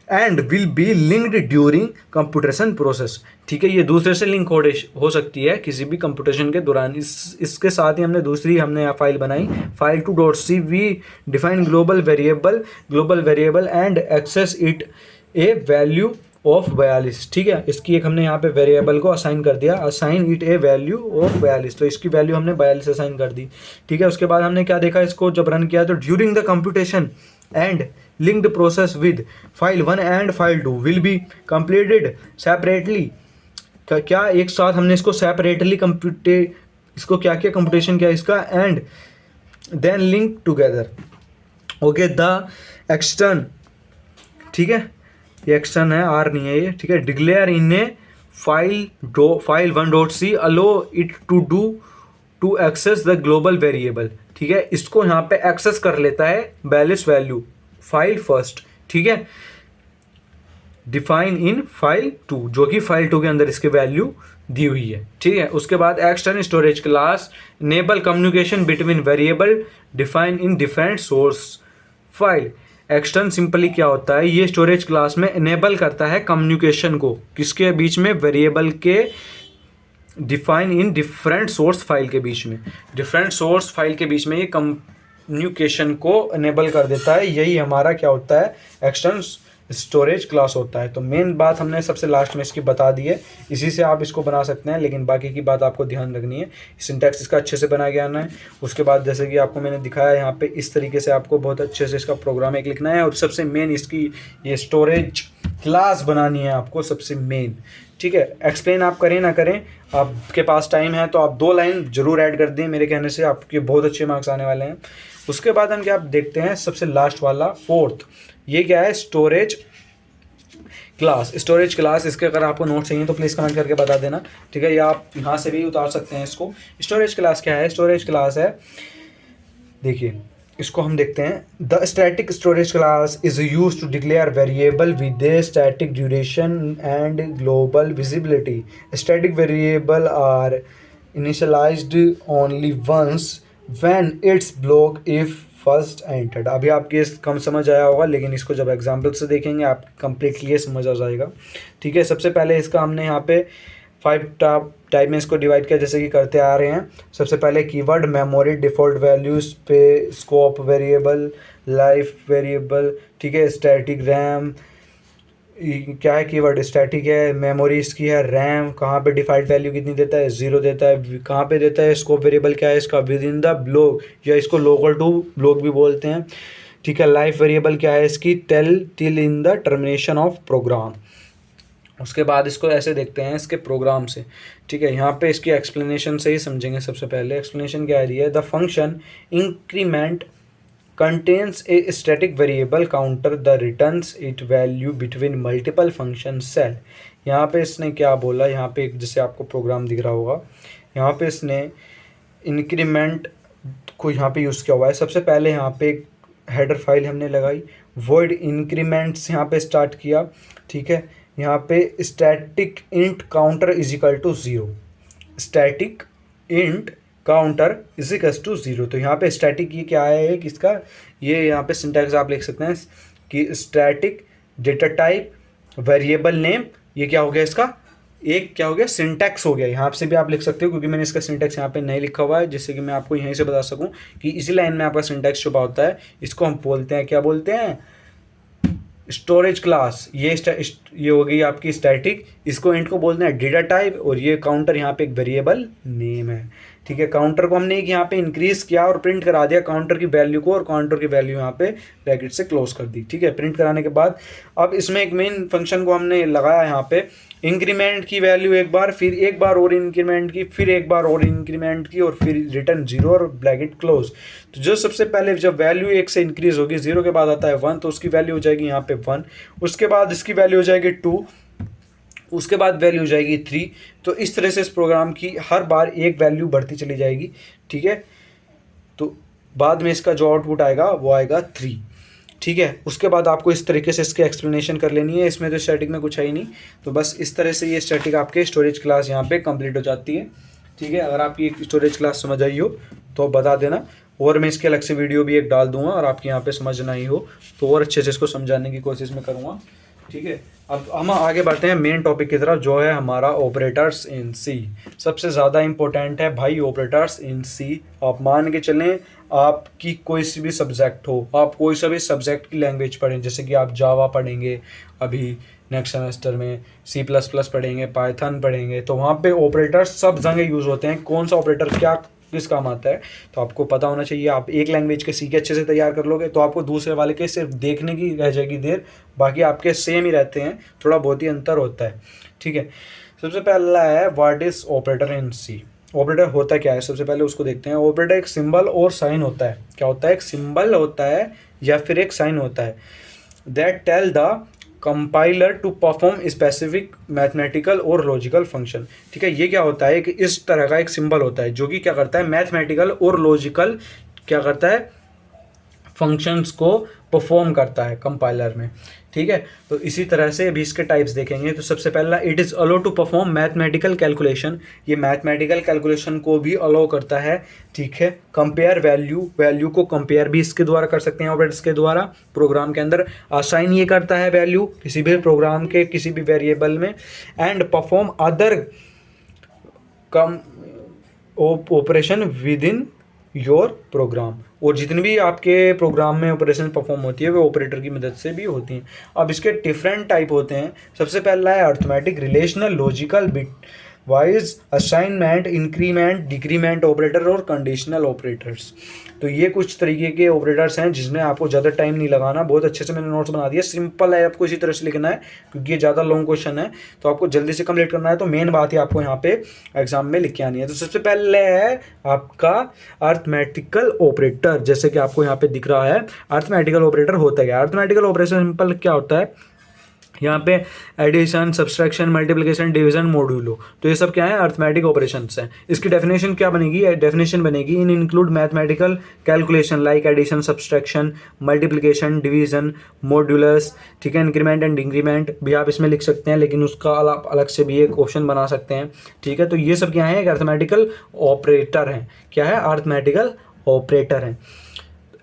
and will be linked during computation process, ठीक है। ये दूसरे से लिंक हो सकती है किसी भी कंप्यूटेशन के दौरान। इसके साथ ही हमने दूसरी यहाँ फाइल बनाई, file 2.c we define global variable and access it a value of 42, ठीक है। इसकी एक हमने यहाँ पे वेरिएबल को असाइन कर दिया, assign it a value of 42, तो इसकी वैल्यू हमने 42 असाइन कर दी, ठीक है। उसके बाद हमने क्या देखा, इसको जब रन किया तो during the computation and linked process with file 1 and file 2 will be completed separately, क्या एक साथ हमने इसको सेपरेटली इसको क्या किया, कंप्यूटेशन किया इसका, and then link together, okay. The extern, ठीक है, ये एक्सटर्न है, आर नहीं है ये, ठीक है। Declare in a file 1.c allow it to access the global variable, ठीक है। इसको यहाँ पे एक्सेस कर लेता है बैलेंस वैल्यू फाइल फर्स्ट, ठीक है, डिफाइन इन फाइल 2, जो कि फाइल 2 के अंदर इसकी वैल्यू दी हुई है, ठीक है। उसके बाद external storage class enable communication between variable define in different source file. Extern simply क्या होता है, ये स्टोरेज क्लास में इनेबल करता है कम्युनिकेशन को, किसके बीच में, वेरिएबल के define in different source file के बीच में, डिफरेंट सोर्स फाइल के बीच में ये कम्युनिकेशन को इनेबल कर देता है। यही हमारा क्या होता है, एक्सटर्नल स्टोरेज क्लास होता है। तो मेन बात हमने सबसे लास्ट में इसकी बता दी है, इसी से आप इसको बना सकते हैं, लेकिन बाकी की बात आपको ध्यान रखनी है, सिंटैक्स इसका अच्छे से बना के आना है। उसके बाद जैसे कि आपको मैंने दिखाया यहाँ पे, इस तरीके से आपको बहुत अच्छे से इसका प्रोग्राम एक लिखना है, और सबसे मेन इसकी ये स्टोरेज क्लास बनानी है आपको सबसे मेन, ठीक है। एक्सप्लेन आप करें ना करें, आपके पास टाइम है तो आप 2 लाइन जरूर ऐड कर दें, मेरे कहने से आपके बहुत अच्छे मार्क्स आने वाले हैं। उसके बाद हम क्या देखते हैं, सबसे लास्ट वाला 4th, ये क्या है, स्टोरेज क्लास। स्टोरेज क्लास, इसके अगर आपको नोट चाहिए तो प्लीज़ कमेंट करके बता देना, ठीक है, या आप यहाँ से भी उतार सकते हैं इसको। स्टोरेज क्लास क्या है, स्टोरेज क्लास है, देखिए इसको हम देखते हैं। The static storage class is use to declare variable with a static duration and global visibility. Static variable are initialized only once when its block if first entered. अभी आपके कम समझ आया होगा, लेकिन इसको जब एग्जाम्पल से देखेंगे आप कंप्लीटली ये समझ आ जाएगा, ठीक है। सबसे पहले इसका हमने यहाँ पे 5 टाइप में इसको डिवाइड किया, जैसे कि करते आ रहे हैं। सबसे पहले कीवर्ड, मेमोरी, डिफ़ॉल्ट वैल्यूज पे, स्कोप वेरिएबल, लाइफ वेरिएबल, ठीक है, स्टैटिक रैम, क्या है, कीवर्ड स्टैटिक है, मेमोरी इसकी है, रैम कहाँ पे डिफ़ॉल्ट वैल्यू कितनी देता है, 0 देता है, कहाँ पे देता है, स्कोप वेरिएबल क्या है इसका, विद इन द ब्लॉक, या इसको लोकल टू ब्लॉक भी बोलते हैं, ठीक है। लाइफ वेरिएबल क्या है इसकी, till in the termination of program. उसके बाद इसको ऐसे देखते हैं इसके प्रोग्राम से, ठीक है। यहाँ पे इसकी एक्सप्लेनेशन से ही समझेंगे। सबसे पहले एक्सप्लेनेशन क्या है, the function increment contains a static variable counter the returns it value between multiple function cell। यहाँ पे इसने क्या बोला, यहाँ पे जैसे आपको प्रोग्राम दिख रहा होगा, यहाँ पे इसने इंक्रीमेंट को यहाँ पे यूज़ किया हुआ है। सबसे पहले यहाँ पे एक हेडर फाइल हमने लगाई, void इंक्रीमेंट्स यहाँ पे स्टार्ट किया, ठीक है। यहाँ पे static int counter is equal to 0, static int counter is equal to 0। तो यहाँ पे स्टैटिक ये क्या है किसका, ये यहाँ पे सिंटैक्स आप लिख सकते हैं कि static data type variable name, ये क्या हो गया इसका, एक क्या हो गया, सिंटैक्स हो गया। यहाँ से भी आप लिख सकते हो, क्योंकि मैंने इसका सिंटैक्स यहाँ पे नहीं लिखा हुआ है, जिससे कि मैं आपको यहीं से बता सकूँ कि इसी लाइन में आपका सिंटैक्स छुपा होता है। इसको हम बोलते हैं, क्या बोलते हैं, स्टोरेज क्लास। ये हो गई आपकी स्टैटिक, इसको इंट को बोलते हैं डेटा टाइप, और ये काउंटर यहाँ पे एक वेरिएबल नेम है, ठीक है। काउंटर को हमने यहाँ पे इंक्रीज किया और प्रिंट करा दिया काउंटर की वैल्यू को, और काउंटर की वैल्यू यहाँ पे ब्रैकेट से क्लोज कर दी, ठीक है। प्रिंट कराने के बाद अब इसमें एक मेन फंक्शन को हमने लगाया यहाँ पे, इंक्रीमेंट की वैल्यू एक बार, फिर एक बार और इंक्रीमेंट की, फिर एक बार और इंक्रीमेंट की, और फिर रिटर्न 0 और ब्रैकेट क्लोज। तो जो सबसे पहले जब वैल्यू 1 से इंक्रीज होगी, 0 के बाद आता है 1, तो उसकी वैल्यू हो जाएगी यहाँ पे 1, उसके बाद इसकी वैल्यू हो जाएगी 2, उसके बाद वैल्यू हो जाएगी 3। तो इस तरह से इस प्रोग्राम की हर बार एक वैल्यू बढ़ती चली जाएगी, ठीक है। तो बाद में इसका जो आउटपुट आएगा वो आएगा 3, ठीक है। उसके बाद आपको इस तरीके से इसकी एक्सप्लेनेशन कर लेनी है, इसमें तो स्टैटिक में कुछ है ही नहीं, तो बस इस तरह से ये स्टैटिक आपके स्टोरेज क्लास यहाँ पे कंप्लीट हो जाती है, ठीक है। अगर आपकी स्टोरेज क्लास समझ आई हो तो बता देना, और मैं इसके अलग से वीडियो भी एक डाल दूंगा, और आपके यहाँ पे समझ ना आई हो तो और अच्छे से इसको समझाने की कोशिश मैं करूँगा, ठीक है। अब हम आगे बढ़ते हैं मेन टॉपिक की तरफ, जो है हमारा ऑपरेटर्स इन सी। सबसे ज़्यादा इम्पोर्टेंट है भाई ऑपरेटर्स इन सी। आप मान के चलें आपकी कोई सी भी सब्जेक्ट हो, आप कोई सा भी सब्जेक्ट की लैंग्वेज पढ़ें, जैसे कि आप जावा पढ़ेंगे अभी, नेक्स्ट सेमेस्टर में C++ पढ़ेंगे, पाइथन पढ़ेंगे, तो वहाँ पे ऑपरेटर सब जगह यूज़ होते हैं। कौन सा ऑपरेटर क्या किस काम आता है तो आपको पता होना चाहिए। आप एक लैंग्वेज के सीखे अच्छे से तैयार कर लोगे तो आपको दूसरे वाले के सिर्फ देखने की रह जाएगी देर, बाकी आपके सेम ही रहते हैं, थोड़ा बहुत ही अंतर होता है, ठीक है। सबसे पहला है what is operator in C. Operator होता क्या है, सबसे पहले उसको देखते हैं। ऑपरेटर एक सिंबल और साइन होता है। क्या होता है, एक सिंबल होता है या फिर एक साइन होता है that tell the compiler to perform specific mathematical और लॉजिकल फंक्शन, ठीक है। ये क्या होता है कि इस तरह का एक सिंबल होता है जो कि क्या करता है, मैथमेटिकल और लॉजिकल क्या करता है, फंक्शंस को परफॉर्म करता है कंपाइलर में, ठीक है। तो इसी तरह से अभी इसके टाइप्स देखेंगे। तो सबसे पहला it is allow to perform mathematical calculation, ये मैथमेटिकल कैलकुलेशन को भी अलो करता है, ठीक है। कंपेयर वैल्यू, वैल्यू को कंपेयर भी इसके द्वारा कर सकते हैं ऑपरेटर्स के द्वारा प्रोग्राम के अंदर। असाइन ये करता है वैल्यू किसी भी प्रोग्राम के किसी भी वेरिएबल में। And perform other common operation within your program, और जितनी भी आपके प्रोग्राम में ऑपरेशन परफॉर्म होती है वो ऑपरेटर की मदद से भी होती हैं। अब इसके डिफरेंट टाइप होते हैं। सबसे पहला है arithmetic, relational, logical, bit wise, assignment, increment, decrement operator और कंडीशनल ऑपरेटर्स। तो ये कुछ तरीके के ऑपरेटर्स हैं जिसमें आपको ज़्यादा टाइम नहीं लगाना। बहुत अच्छे से मैंने नोट्स बना दिया, सिंपल है, आपको इसी तरह से लिखना है क्योंकि ये ज़्यादा लॉन्ग क्वेश्चन है तो आपको जल्दी से कंप्लीट करना है। तो मेन बात ही आपको यहाँ पे एग्जाम में लिख के आनी है। तो सबसे पहले है आपका अर्थमेटिकल ऑपरेटर, जैसे कि आपको यहाँ पे दिख रहा है। अर्थमेटिकल ऑपरेटर होता है क्या, अर्थमेटिकल ऑपरेशन सिंपल क्या होता है, यहाँ पे addition, subtraction, multiplication, division, modulo, तो ये सब क्या है, अर्थमेटिक ऑपरेशंस हैं। इसकी डेफिनेशन क्या बनेगी, डेफिनेशन बनेगी in include mathematical calculation like addition, subtraction, multiplication, division, modulus, ठीक है। इंक्रीमेंट एंड डिक्रीमेंट भी आप इसमें लिख सकते हैं, लेकिन उसका अलग से भी एक ऑप्शन बना सकते हैं, ठीक है। तो ये सब क्या है, एक अर्थमेटिकल ऑपरेटर हैं। क्या है, अर्थमेटिकल ऑपरेटर हैं।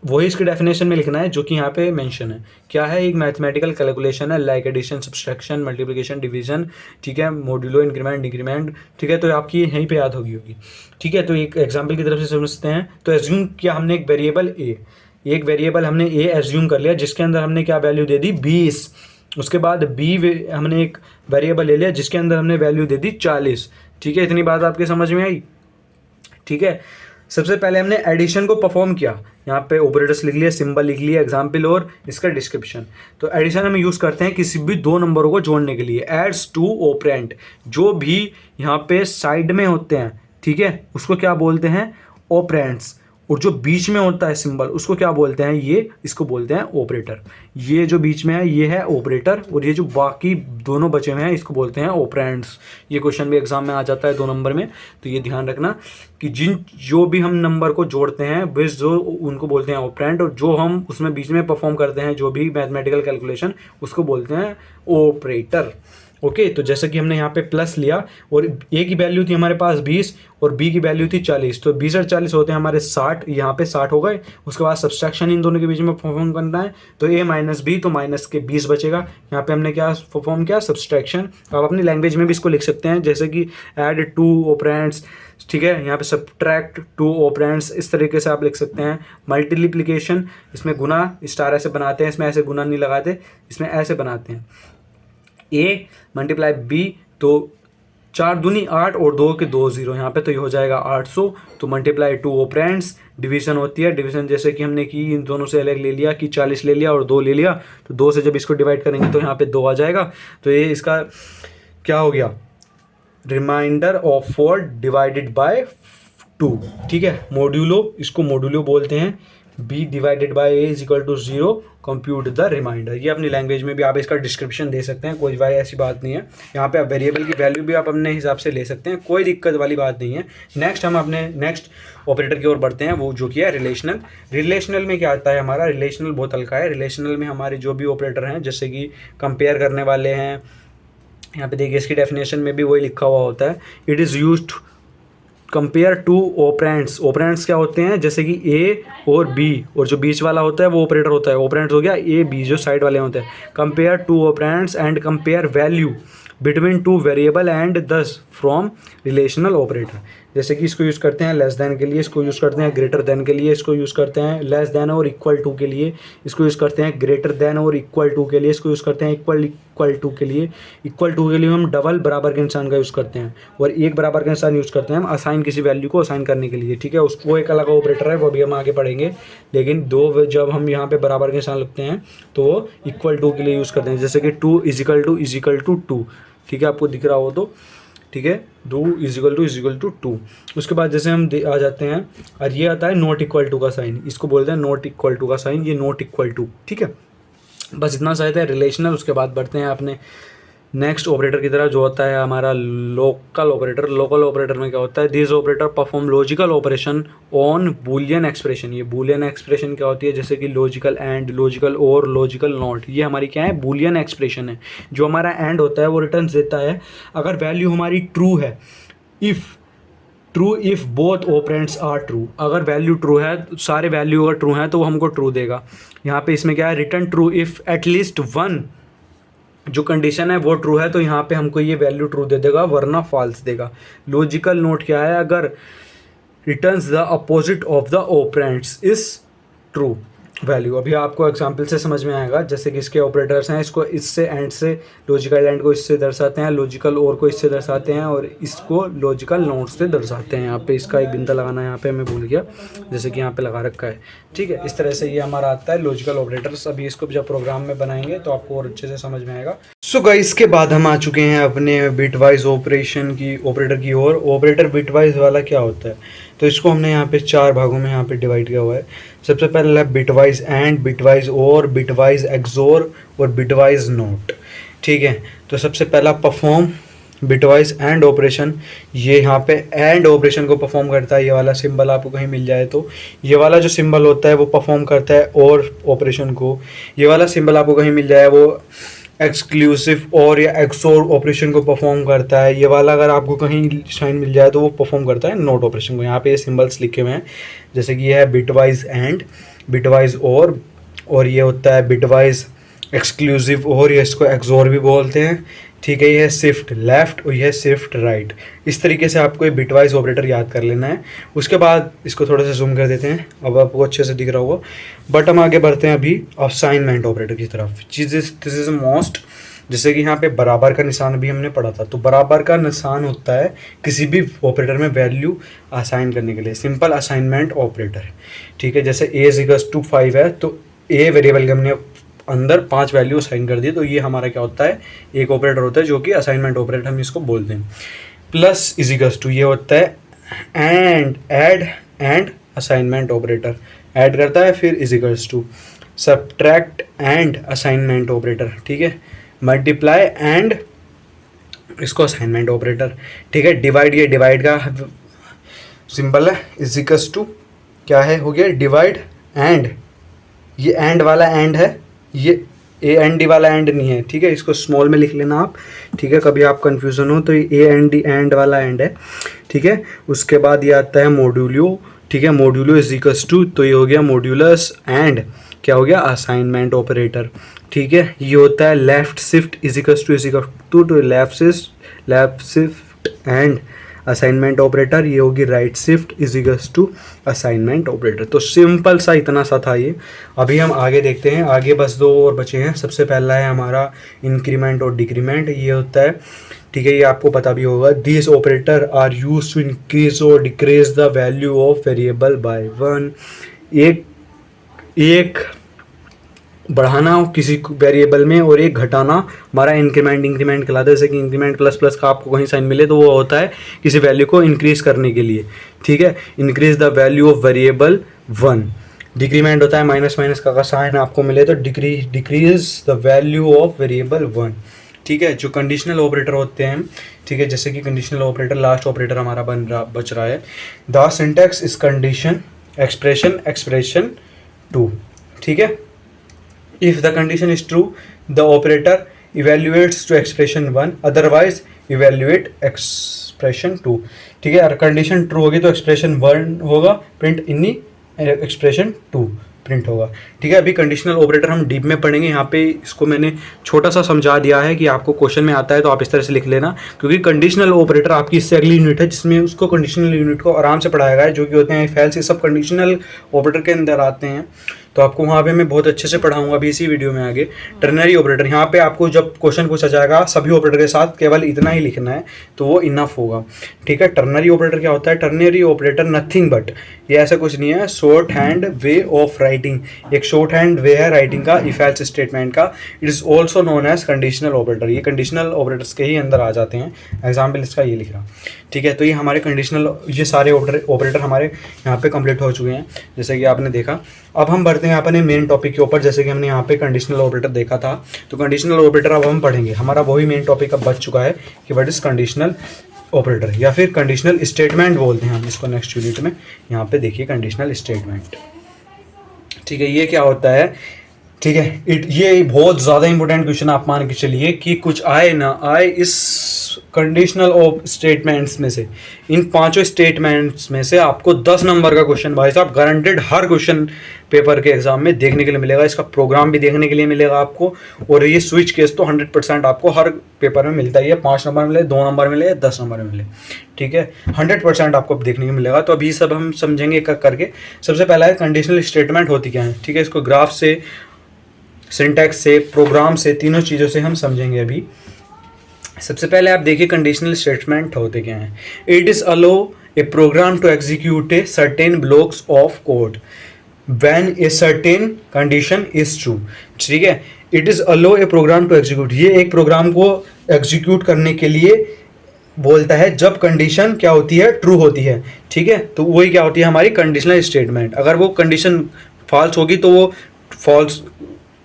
वही इसके डेफिनेशन में लिखना है जो कि यहाँ पे मेंशन है। क्या है, एक मैथमेटिकल कैलकुलेशन है like addition, subtraction, multiplication, division, ठीक है, मॉड्यूलो, इंक्रीमेंट, डिक्रीमेंट, ठीक है। तो आपकी यहीं पे याद होगी, ठीक है। तो एक एग्जांपल की तरफ से समझते हैं। तो एज्यूम किया हमने एक वेरिएबल ए, एक वेरिएबल हमने ए एज्यूम कर लिया जिसके अंदर हमने क्या वैल्यू दे दी 20। उसके बाद बी हमने एक वेरिएबल ले लिया जिसके अंदर हमने वैल्यू दे दी 40, ठीक है। इतनी बात आपके समझ में आई, ठीक है। सबसे पहले हमने एडिशन को परफॉर्म किया, यहाँ पे ऑपरेटर्स लिख लिए, सिंबल लिख लिए, एग्जाम्पल और इसका डिस्क्रिप्शन। तो एडिशन हम यूज़ करते हैं किसी भी दो नंबरों को जोड़ने के लिए। एड्स टू ऑपरेंड, जो भी यहाँ पे साइड में होते हैं, ठीक है, उसको क्या बोलते हैं, ऑपरेंड्स। और जो बीच में होता है सिंबल उसको क्या बोलते हैं, ये इसको बोलते हैं ऑपरेटर। ये जो बीच में है ये है ऑपरेटर, और ये जो बाकी दोनों बचे हुए हैं इसको बोलते हैं ऑपरेंड्स। ये क्वेश्चन भी एग्जाम में आ जाता है 2 नंबर में, तो ये ध्यान रखना कि जो भी हम नंबर को जोड़ते हैं विच जो उनको बोलते हैं ऑपरेंड, और जो हम उसमें बीच में परफॉर्म करते हैं जो भी मैथमेटिकल कैलकुलेशन उसको बोलते हैं ऑपरेटर। ओके, तो जैसे कि हमने यहाँ पे प्लस लिया और ए की वैल्यू थी हमारे पास 20 और बी की वैल्यू थी 40, तो 20 और 40 होते हैं हमारे 60, यहाँ पे 60 हो गए। उसके बाद सब्सट्रैक्शन इन दोनों के बीच में परफॉर्म करना है, तो ए माइनस बी, तो माइनस के 20 बचेगा। यहाँ पे हमने क्या परफॉर्म किया, सब्सट्रैक्शन। आप अपनी लैंग्वेज में भी इसको लिख सकते हैं जैसे कि ऐड 2 ऑपरेंड्स, ठीक है, यहाँ पे सब्ट्रैक्ट 2 ऑपरेंड्स, इस तरीके से आप लिख सकते हैं। मल्टीप्लिकेशन, इसमें गुना स्टार ऐसे बनाते हैं, इसमें ऐसे गुना नहीं लगाते, इसमें ऐसे बनाते हैं। ए मल्टीप्लाई बी, तो 4 दूनी 8 और 2 के 2 0 यहाँ पे, तो ये हो जाएगा 800। तो मल्टीप्लाई 2 ऑपरेंड्स, डिवीजन होती है, डिवीजन जैसे कि हमने की इन दोनों से अलग ले लिया कि 40 ले लिया और 2 ले लिया, तो 2 से जब इसको डिवाइड करेंगे तो यहाँ पे 2 आ जाएगा। तो ये इसका क्या हो गया, रिमाइंडर ऑफ 4 डिवाइडेड बाय 2, ठीक है। मॉड्यूलो, इसको मॉड्यूलो बोलते हैं। b divided by a is equal to 0, compute the remainder. ये अपनी लैंग्वेज में भी आप इसका डिस्क्रिप्शन दे सकते हैं, कोई भाई ऐसी बात नहीं है। यहाँ पे आप वेरिएबल की वैल्यू भी आप अपने हिसाब से ले सकते हैं, कोई दिक्कत वाली बात नहीं है। नेक्स्ट हम अपने नेक्स्ट ऑपरेटर की ओर बढ़ते हैं, वो जो कि है रिलेशनल। रिलेशनल में क्या आता है हमारा, रिलेशनल बहुत हल्का है। रिलेशनल में हमारे जो भी ऑपरेटर हैं जैसे कि कंपेयर करने वाले हैं, यहाँ पे देखिए इसकी डेफिनेशन में भी वही लिखा हुआ होता है। It is used compare two operands. Operands क्या होते हैं, जैसे कि ए और बी, और जो बीच वाला होता है वो ऑपरेटर होता है। ऑपरेंड्स हो गया ए बी, जो साइड वाले होते हैं। Compare two operands and compare value between 2 variable and दस फ्रॉम रिलेशनल ऑपरेटर। जैसे कि इसको यूज़ करते हैं लेस देन के लिए, इसको यूज़ करते हैं ग्रेटर देन के लिए, इसको यूज़ करते हैं लेस देन और इक्वल टू के लिए, इसको यूज़ करते हैं ग्रेटर देन और इक्वल टू के लिए, इसको यूज़ करते हैं इक्वल टू के लिए। इक्वल टू के लिए हम डबल बराबर के निशान का यूज़ करते हैं, और एक बराबर का निशान यूज़ करते हैं हम असाइन किसी वैल्यू को असाइन करने के लिए, ठीक है। उसको एक अलग ऑपरेटर है, वो भी हम आगे पढ़ेंगे। लेकिन दो जब हम यहाँ पे बराबर के निशान लगते हैं तो इक्वल टू के लिए यूज़ करते हैं, जैसे कि 2 = 2, ठीक है, आपको दिख रहा हो तो, ठीक है, 2 = 2। उसके बाद जैसे हम आ जाते हैं, और ये आता है नॉट इक्वल टू का साइन, इसको बोलते हैं नॉट इक्वल टू का साइन, ये नॉट इक्वल टू, ठीक है। बस इतना सा है रिलेशनल। उसके बाद बढ़ते हैं अपने नेक्स्ट ऑपरेटर की तरफ, जो होता है हमारा लोकल ऑपरेटर। लोकल ऑपरेटर में क्या होता है, this operator perform logical operation on Boolean expression. ये बूलियन एक्सप्रेशन क्या होती है, जैसे कि लॉजिकल एंड, लॉजिकल और, लॉजिकल नॉट, ये हमारी क्या है, बूलियन एक्सप्रेशन है। जो हमारा एंड होता है वो रिटर्न देता है अगर वैल्यू हमारी ट्रू है, if both operands are true. अगर वैल्यू ट्रू है, सारे वैल्यू अगर ट्रू हैं तो वो हमको ट्रू देगा। यहाँ पे इसमें क्या है, रिटर्न ट्रू इफ़ एटलीस्ट 1 जो कंडीशन है वो ट्रू है, तो यहाँ पे हमको ये वैल्यू ट्रू दे देगा, वरना फॉल्स देगा। लॉजिकल नोट क्या है, अगर returns the opposite of the operands is true value. अभी आपको एग्जांपल से समझ में आएगा, जैसे कि इसके ऑपरेटर्स हैं, इसको इससे एंड से, लॉजिकल एंड को इससे दर्शाते हैं, लॉजिकल और को इससे दर्शाते हैं, और इसको लॉजिकल नोट से दर्शाते हैं। यहाँ पे इसका एक बिंदा लगाना है, यहाँ पे मैं भूल गया, जैसे कि यहाँ पे लगा रखा है, ठीक है। इस तरह से ये हमारा आता है लॉजिकल ऑपरेटर्स। अभी इसको जब प्रोग्राम में बनाएंगे तो आपको और अच्छे से समझ में आएगा। सो गाइस, इसके बाद हम आ चुके हैं अपने बिटवाइज ऑपरेशन की, ऑपरेटर की ओर। ऑपरेटर बिटवाइज वाला क्या होता है, तो इसको हमने यहाँ पे 4 भागों में यहाँ पे डिवाइड किया हुआ है। सबसे पहला है बिटवाइज एंड, बिटवाइज और, बिटवाइज एक्सोर और बिटवाइज नोट, ठीक है। तो सबसे पहला परफॉर्म बिटवाइज एंड ऑपरेशन, ये यहाँ पे एंड ऑपरेशन को परफॉर्म करता है। ये वाला सिंबल आपको कहीं मिल जाए तो ये वाला जो सिंबल होता है वो परफॉर्म करता है और ऑपरेशन को। ये वाला सिंबल आपको कहीं मिल जाए वो एक्सक्लूसिव और या एक्सोर ऑपरेशन को परफॉर्म करता है। ये वाला अगर आपको कहीं साइन मिल जाए तो वो परफॉर्म करता है नोट ऑपरेशन को। यहाँ पे ये सिंबल्स लिखे हुए हैं, जैसे कि ये है बिटवाइज एंड, बिटवाइज और ये होता है बिटवाइज एक्सक्लूसिव और, ये इसको एक्सोर भी बोलते हैं, ठीक है। ये है शिफ्ट लेफ्ट और ये है शिफ्ट राइट। इस तरीके से आपको ये बिटवाइज ऑपरेटर याद कर लेना है। उसके बाद इसको थोड़ा सा जूम कर देते हैं, अब आपको अच्छे से दिख रहा होगा। बट हम आगे बढ़ते हैं अभी असाइनमेंट ऑपरेटर की तरफ। दिस इज मोस्ट, जैसे कि यहाँ पे बराबर का निशान भी हमने पढ़ा था, तो बराबर का निशान होता है किसी भी ऑपरेटर में वैल्यू असाइन करने के लिए, सिंपल असाइनमेंट ऑपरेटर, ठीक है। जैसे A=5 है तो A वेरिएबल के हमने अंदर 5 वैल्यू असाइन कर दी, तो ये हमारा क्या होता है, एक ऑपरेटर होता है जो कि असाइनमेंट ऑपरेटर हम इसको बोलते हैं। प्लस = ये होता है add and assignment operator, add करता है, फिर = सब्ट्रैक्ट एंड असाइनमेंट ऑपरेटर, ठीक है। मल्टीप्लाई एंड इसको असाइनमेंट ऑपरेटर, ठीक है। डिवाइड, ये डिवाइड का सिंबल है, = क्या है, हो गया डिवाइड एंड, ये एंड वाला एंड है, ये AND वाला एंड नहीं है, ठीक है। इसको स्मॉल में लिख लेना आप, ठीक है, कभी आप कंफ्यूजन हो तो ये AND एंड वाला एंड है, ठीक है। उसके बाद ये आता है मॉड्यूलो, ठीक है, मॉड्यूलो = तो ये हो गया मॉड्यूलस एंड क्या हो गया, असाइनमेंट ऑपरेटर, ठीक है। ये होता है लेफ्ट शिफ्ट = तो left shift and assignment operator, ये होगी राइट शिफ्ट = असाइनमेंट ऑपरेटर। तो सिंपल सा इतना सा था ये। अभी हम आगे देखते हैं, आगे बस 2 और बचे हैं। सबसे पहला है हमारा इंक्रीमेंट और डिक्रीमेंट, ये होता है, ठीक है, ये आपको पता भी होगा। This operator are use to increase और decrease the value of variable by 1। एक बढ़ाना किसी वेरिएबल में और एक घटाना हमारा इंक्रीमेंट कहलाता है। जैसे कि इंक्रीमेंट ++ का आपको कहीं साइन मिले तो वो होता है किसी वैल्यू को इंक्रीज करने के लिए, ठीक है, increase the value of variable 1। Decrement होता है माइनस का साइन आपको मिले तो decrease the value of variable 1, ठीक है। जो कंडीशनल ऑपरेटर होते हैं, ठीक है, जैसे कि कंडीशनल ऑपरेटर लास्ट ऑपरेटर हमारा बच रहा है। The syntax is condition expression 2, ठीक है। If the condition is true, the operator evaluates to expression 1, otherwise evaluate expression 2, ठीक है। अगर कंडीशन ट्रू होगी तो एक्सप्रेशन 1 होगा, प्रिंट इन एक्सप्रेशन 2, प्रिंट होगा। ठीक है, अभी कंडीशनल ऑपरेटर हम डीप में पढ़ेंगे। यहाँ पे इसको मैंने छोटा सा समझा दिया है कि आपको क्वेश्चन में आता है तो आप इस तरह से लिख लेना, क्योंकि कंडीशनल ऑपरेटर आपकी इससे अगली यूनिट है जिसमें उसको कंडीशनल यूनिट को आराम से पढ़ाया गया है, जो कि होते हैं इफ एल्स, ये सब कंडीशनल ऑपरेटर के अंदर आते हैं। तो आपको वहाँ पे मैं बहुत अच्छे से पढ़ाऊंगा अभी इसी वीडियो में आगे। टर्नरी ऑपरेटर, यहाँ पे आपको जब क्वेश्चन पूछा जाएगा सभी ऑपरेटर के साथ केवल इतना ही लिखना है तो वो इनफ होगा। ठीक है, टर्नरी ऑपरेटर क्या होता है? टर्नरी ऑपरेटर नथिंग बट, ये ऐसा कुछ नहीं है, shorthand way of writing, एक शॉर्ट हैंड वे है राइटिंग का इफ एल्स स्टेटमेंट का। It is also known as conditional operator, ये कंडीशनल ऑपरेटर्स के ही अंदर आ जाते हैं। एग्जाम्पल इसका ये लिख रहा। ठीक है, तो ये हमारे कंडीशनल, ये सारे ऑपरेटर हमारे यहाँ पे कंप्लीट हो चुके हैं जैसे कि आपने देखा। अब हम बढ़ते हैं अपने मेन टॉपिक के ऊपर, जैसे कि हमने यहाँ पे कंडीशनल ऑपरेटर देखा था, तो कंडीशनल ऑपरेटर अब हम पढ़ेंगे। हमारा वही मेन टॉपिक अब बच चुका है कि व्हाट इज कंडीशनल ऑपरेटर, या फिर कंडीशनल स्टेटमेंट बोलते हैं हम इसको नेक्स्ट यूनिट में। यहाँ पे देखिए कंडीशनल स्टेटमेंट। ठीक है, ये क्या होता है? ठीक है, ये बहुत ज़्यादा इंपॉर्टेंट क्वेश्चन आप मान के चलिए कि कुछ आए ना आए इस कंडीशनल ऑफ स्टेटमेंट्स में से, इन पांचों स्टेटमेंट्स में से आपको 10 नंबर का क्वेश्चन भाई साहब गारंटेड हर क्वेश्चन पेपर के एग्जाम में देखने के लिए मिलेगा। इसका प्रोग्राम भी देखने के लिए मिलेगा आपको, और ये स्विच केस तो 100% आपको हर पेपर में मिलता ही है। 5 नंबर मिले, 2 नंबर मिले या 10 नंबर मिले, ठीक है, 100% आपको देखने को मिलेगा। तो अभी सब हम समझेंगे एक एक करके। सबसे पहला है कंडीशनल स्टेटमेंट होती क्या है। ठीक है, इसको ग्राफ से, सिंटैक्स से, प्रोग्राम से, तीनों चीज़ों से हम समझेंगे अभी। सबसे पहले आप देखिए कंडीशनल स्टेटमेंट होते क्या हैं। It is allow a program to execute a certain blocks of code when a certain condition is true. ठीक है, it is allow a program to execute, ये एक प्रोग्राम को एग्जीक्यूट करने के लिए बोलता है जब कंडीशन क्या होती है? ट्रू होती है। ठीक है, तो वही क्या होती है? हमारी कंडीशनल स्टेटमेंट। अगर वो कंडीशन फॉल्स होगी तो वो फॉल्स,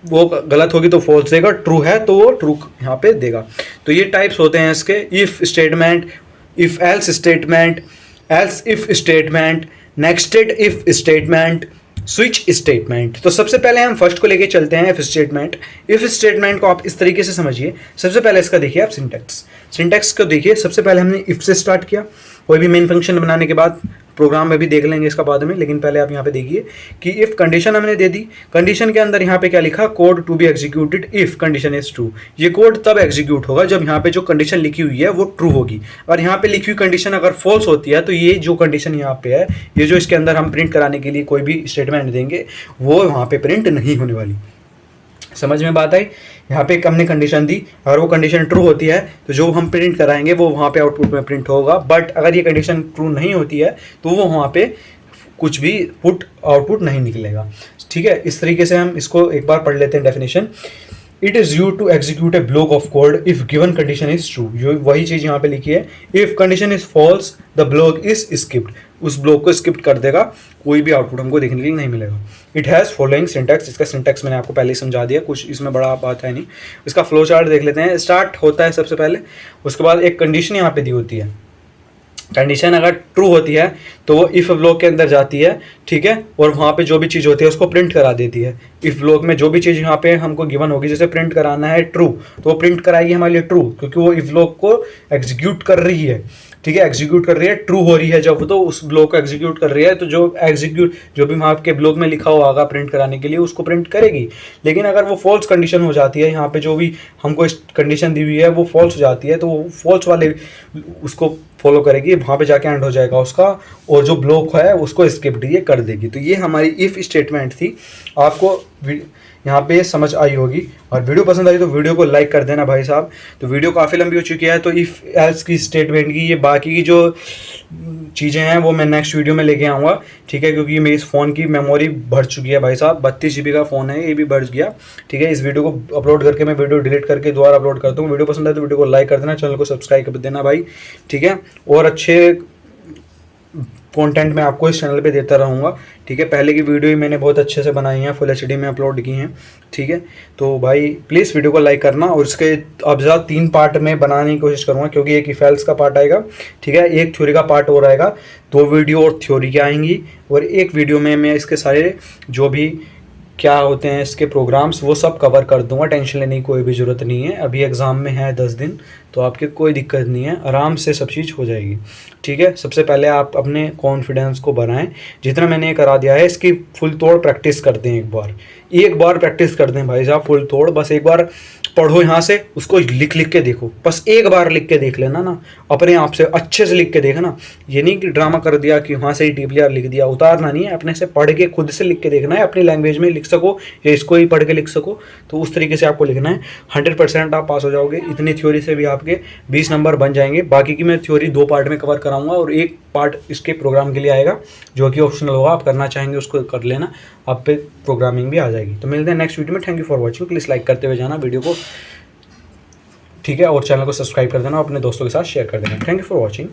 वो गलत होगी तो फॉल्स देगा, ट्रू है तो वो ट्रू यहाँ पे देगा। तो ये टाइप्स होते हैं इसके। If statement, if else statement, else if statement, nested if statement, switch statement. तो सबसे पहले हम फर्स्ट को लेके चलते हैं, इफ स्टेटमेंट। इफ स्टेटमेंट को आप इस तरीके से समझिए। सबसे पहले इसका देखिए आप सिंटैक्स, सिंटैक्स को देखिए। सबसे पहले हमने इफ से स्टार्ट किया, कोई भी मेन फंक्शन बनाने के बाद, प्रोग्राम में भी देख लेंगे इसका बाद में, लेकिन पहले आप यहाँ पे देखिए कि इफ कंडीशन हमने दे दी, कंडीशन के अंदर यहाँ पे क्या लिखा? Code to be executed if condition is true. ये कोड तब एग्जीक्यूट होगा जब यहाँ पे जो कंडीशन लिखी हुई है वो ट्रू होगी। और यहाँ पे लिखी हुई कंडीशन अगर फॉल्स होती है तो ये जो कंडीशन यहाँ पे है, ये जो इसके अंदर हम प्रिंट कराने के लिए कोई भी स्टेटमेंट देंगे, वो वहाँ पे प्रिंट नहीं होने वाली। समझ में बात आई? यहाँ पे हमने कंडीशन दी, अगर वो कंडीशन ट्रू होती है तो जो हम प्रिंट कराएंगे वो वहाँ पे आउटपुट में प्रिंट होगा। बट अगर ये कंडीशन ट्रू नहीं होती है तो वो वहाँ पे कुछ भी आउटपुट नहीं निकलेगा। ठीक है, इस तरीके से हम इसको एक बार पढ़ लेते हैं definition. It is use to execute a block of code if given condition is true. वही चीज़ यहाँ पे लिखी है। If condition is false the block is skipped, उस ब्लॉक को स्किप कर देगा, कोई भी आउटपुट हमको देखने के लिए नहीं मिलेगा। इट हैज़ फॉलोइंग सिंटैक्स, इसका सिंटैक्स मैंने आपको पहले ही समझा दिया, कुछ इसमें बड़ा बात है नहीं। इसका फ्लो चार्ट देख लेते हैं। स्टार्ट होता है सबसे पहले, उसके बाद एक कंडीशन यहाँ पे दी होती है। कंडीशन अगर ट्रू होती है तो वो इफ ब्लॉक के अंदर जाती है, ठीक है, और वहाँ पे जो भी चीज़ होती है उसको प्रिंट करा देती है। इफ ब्लॉक में जो भी चीज़ यहाँ पे हमको गिवन होगी, जैसे प्रिंट कराना है ट्रू, तो वो प्रिंट कराएगी हमारे लिए ट्रू, क्योंकि वो इफ ब्लॉक को एग्जीक्यूट कर रही है। ठीक है, एग्जीक्यूट कर रही है, ट्रू हो रही है जब, तो उस ब्लॉक को एग्जीक्यूट कर रही है, तो जो भी वहाँ के ब्लॉक में लिखा हुआ होगा प्रिंट कराने के लिए उसको प्रिंट करेगी। लेकिन अगर वो फॉल्स कंडीशन हो जाती है, यहाँ पे जो भी हमको कंडीशन दी हुई है वो फॉल्स हो जाती है, तो वो फॉल्स वाले उसको फॉलो करेगी, वहाँ पे जाके एंड हो जाएगा उसका, और जो ब्लॉक है उसको स्किप ये कर देगी। तो ये हमारी इफ स्टेटमेंट थी। आपको यहाँ पे समझ आई होगी, और वीडियो पसंद आई तो वीडियो को लाइक कर देना भाई साहब। तो वीडियो काफ़ी लंबी हो चुकी है, तो इफ़ एल्स की स्टेटमेंट की ये बाकी की जो चीज़ें हैं वो मैं नेक्स्ट वीडियो में लेके आऊँगा। ठीक है, क्योंकि मेरी इस फ़ोन की मेमोरी भर चुकी है भाई साहब, 32 GB का फ़ोन है, ये भी भर गया। ठीक है, इस वीडियो को अपलोड करके मैं वीडियो डिलीट करके दोबारा अपलोड करता हूँ। वीडियो पसंद आए तो वीडियो को लाइक कर देना, चैनल को सब्सक्राइब कर देना भाई। ठीक है, और अच्छे कंटेंट मैं आपको इस चैनल पे देता रहूँगा। ठीक है, पहले की वीडियो ही मैंने बहुत अच्छे से बनाई हैं, फुल HD में अपलोड की हैं। ठीक है, तो भाई प्लीज़ वीडियो को लाइक करना, और इसके अब ज़्यादा 3 पार्ट में बनाने की कोशिश करूँगा, क्योंकि एक इफ एल्स का पार्ट आएगा, ठीक है, एक थ्योरी का पार्ट और आएगा, 2 वीडियो और थ्योरी की आएंगी, और एक वीडियो में मैं इसके सारे जो भी क्या होते हैं इसके प्रोग्राम्स, वो सब कवर कर दूंगा, टेंशन लेने की कोई भी ज़रूरत नहीं है। अभी एग्ज़ाम में है 10 दिन, तो आपके कोई दिक्कत नहीं है, आराम से सब चीज़ हो जाएगी। ठीक है, सबसे पहले आप अपने कॉन्फिडेंस को बढ़ाएं। जितना मैंने ये करा दिया है इसकी फुल तोड़ प्रैक्टिस कर दें, एक बार प्रैक्टिस कर दें भाई साहब, फुल तोड़। बस एक बार पढ़ो यहाँ से, उसको लिख लिख के देखो, बस एक बार लिख के देख लेना ना, अपने आप से अच्छे से लिख के देखना। ये नहीं कि ड्रामा कर दिया कि वहाँ से ही टीपीआर लिख दिया, उतारना नहीं है, अपने से पढ़ के खुद से लिख के देखना है, अपनी लैंग्वेज में लिख सको या इसको ही पढ़ के लिख सको, तो उस तरीके से आपको लिखना है। 100% आप पास हो जाओगे। इतनी थ्योरी से भी आपके 20 नंबर बन जाएंगे। बाकी की मैं थ्योरी 2 पार्ट में कवर कराऊंगा और एक पार्ट इसके प्रोग्राम के लिए आएगा जो कि ऑप्शनल होगा, आप करना चाहेंगे उसको कर लेना, आप पे प्रोग्रामिंग भी आ जाएगी। तो मिलते हैं नेक्स्ट वीडियो में। Thank you for watching. Please like करते हुए जाना वीडियो को, ठीक है, और चैनल को सब्सक्राइब कर देना, अपने दोस्तों के साथ शेयर कर देना। Thank you for watching.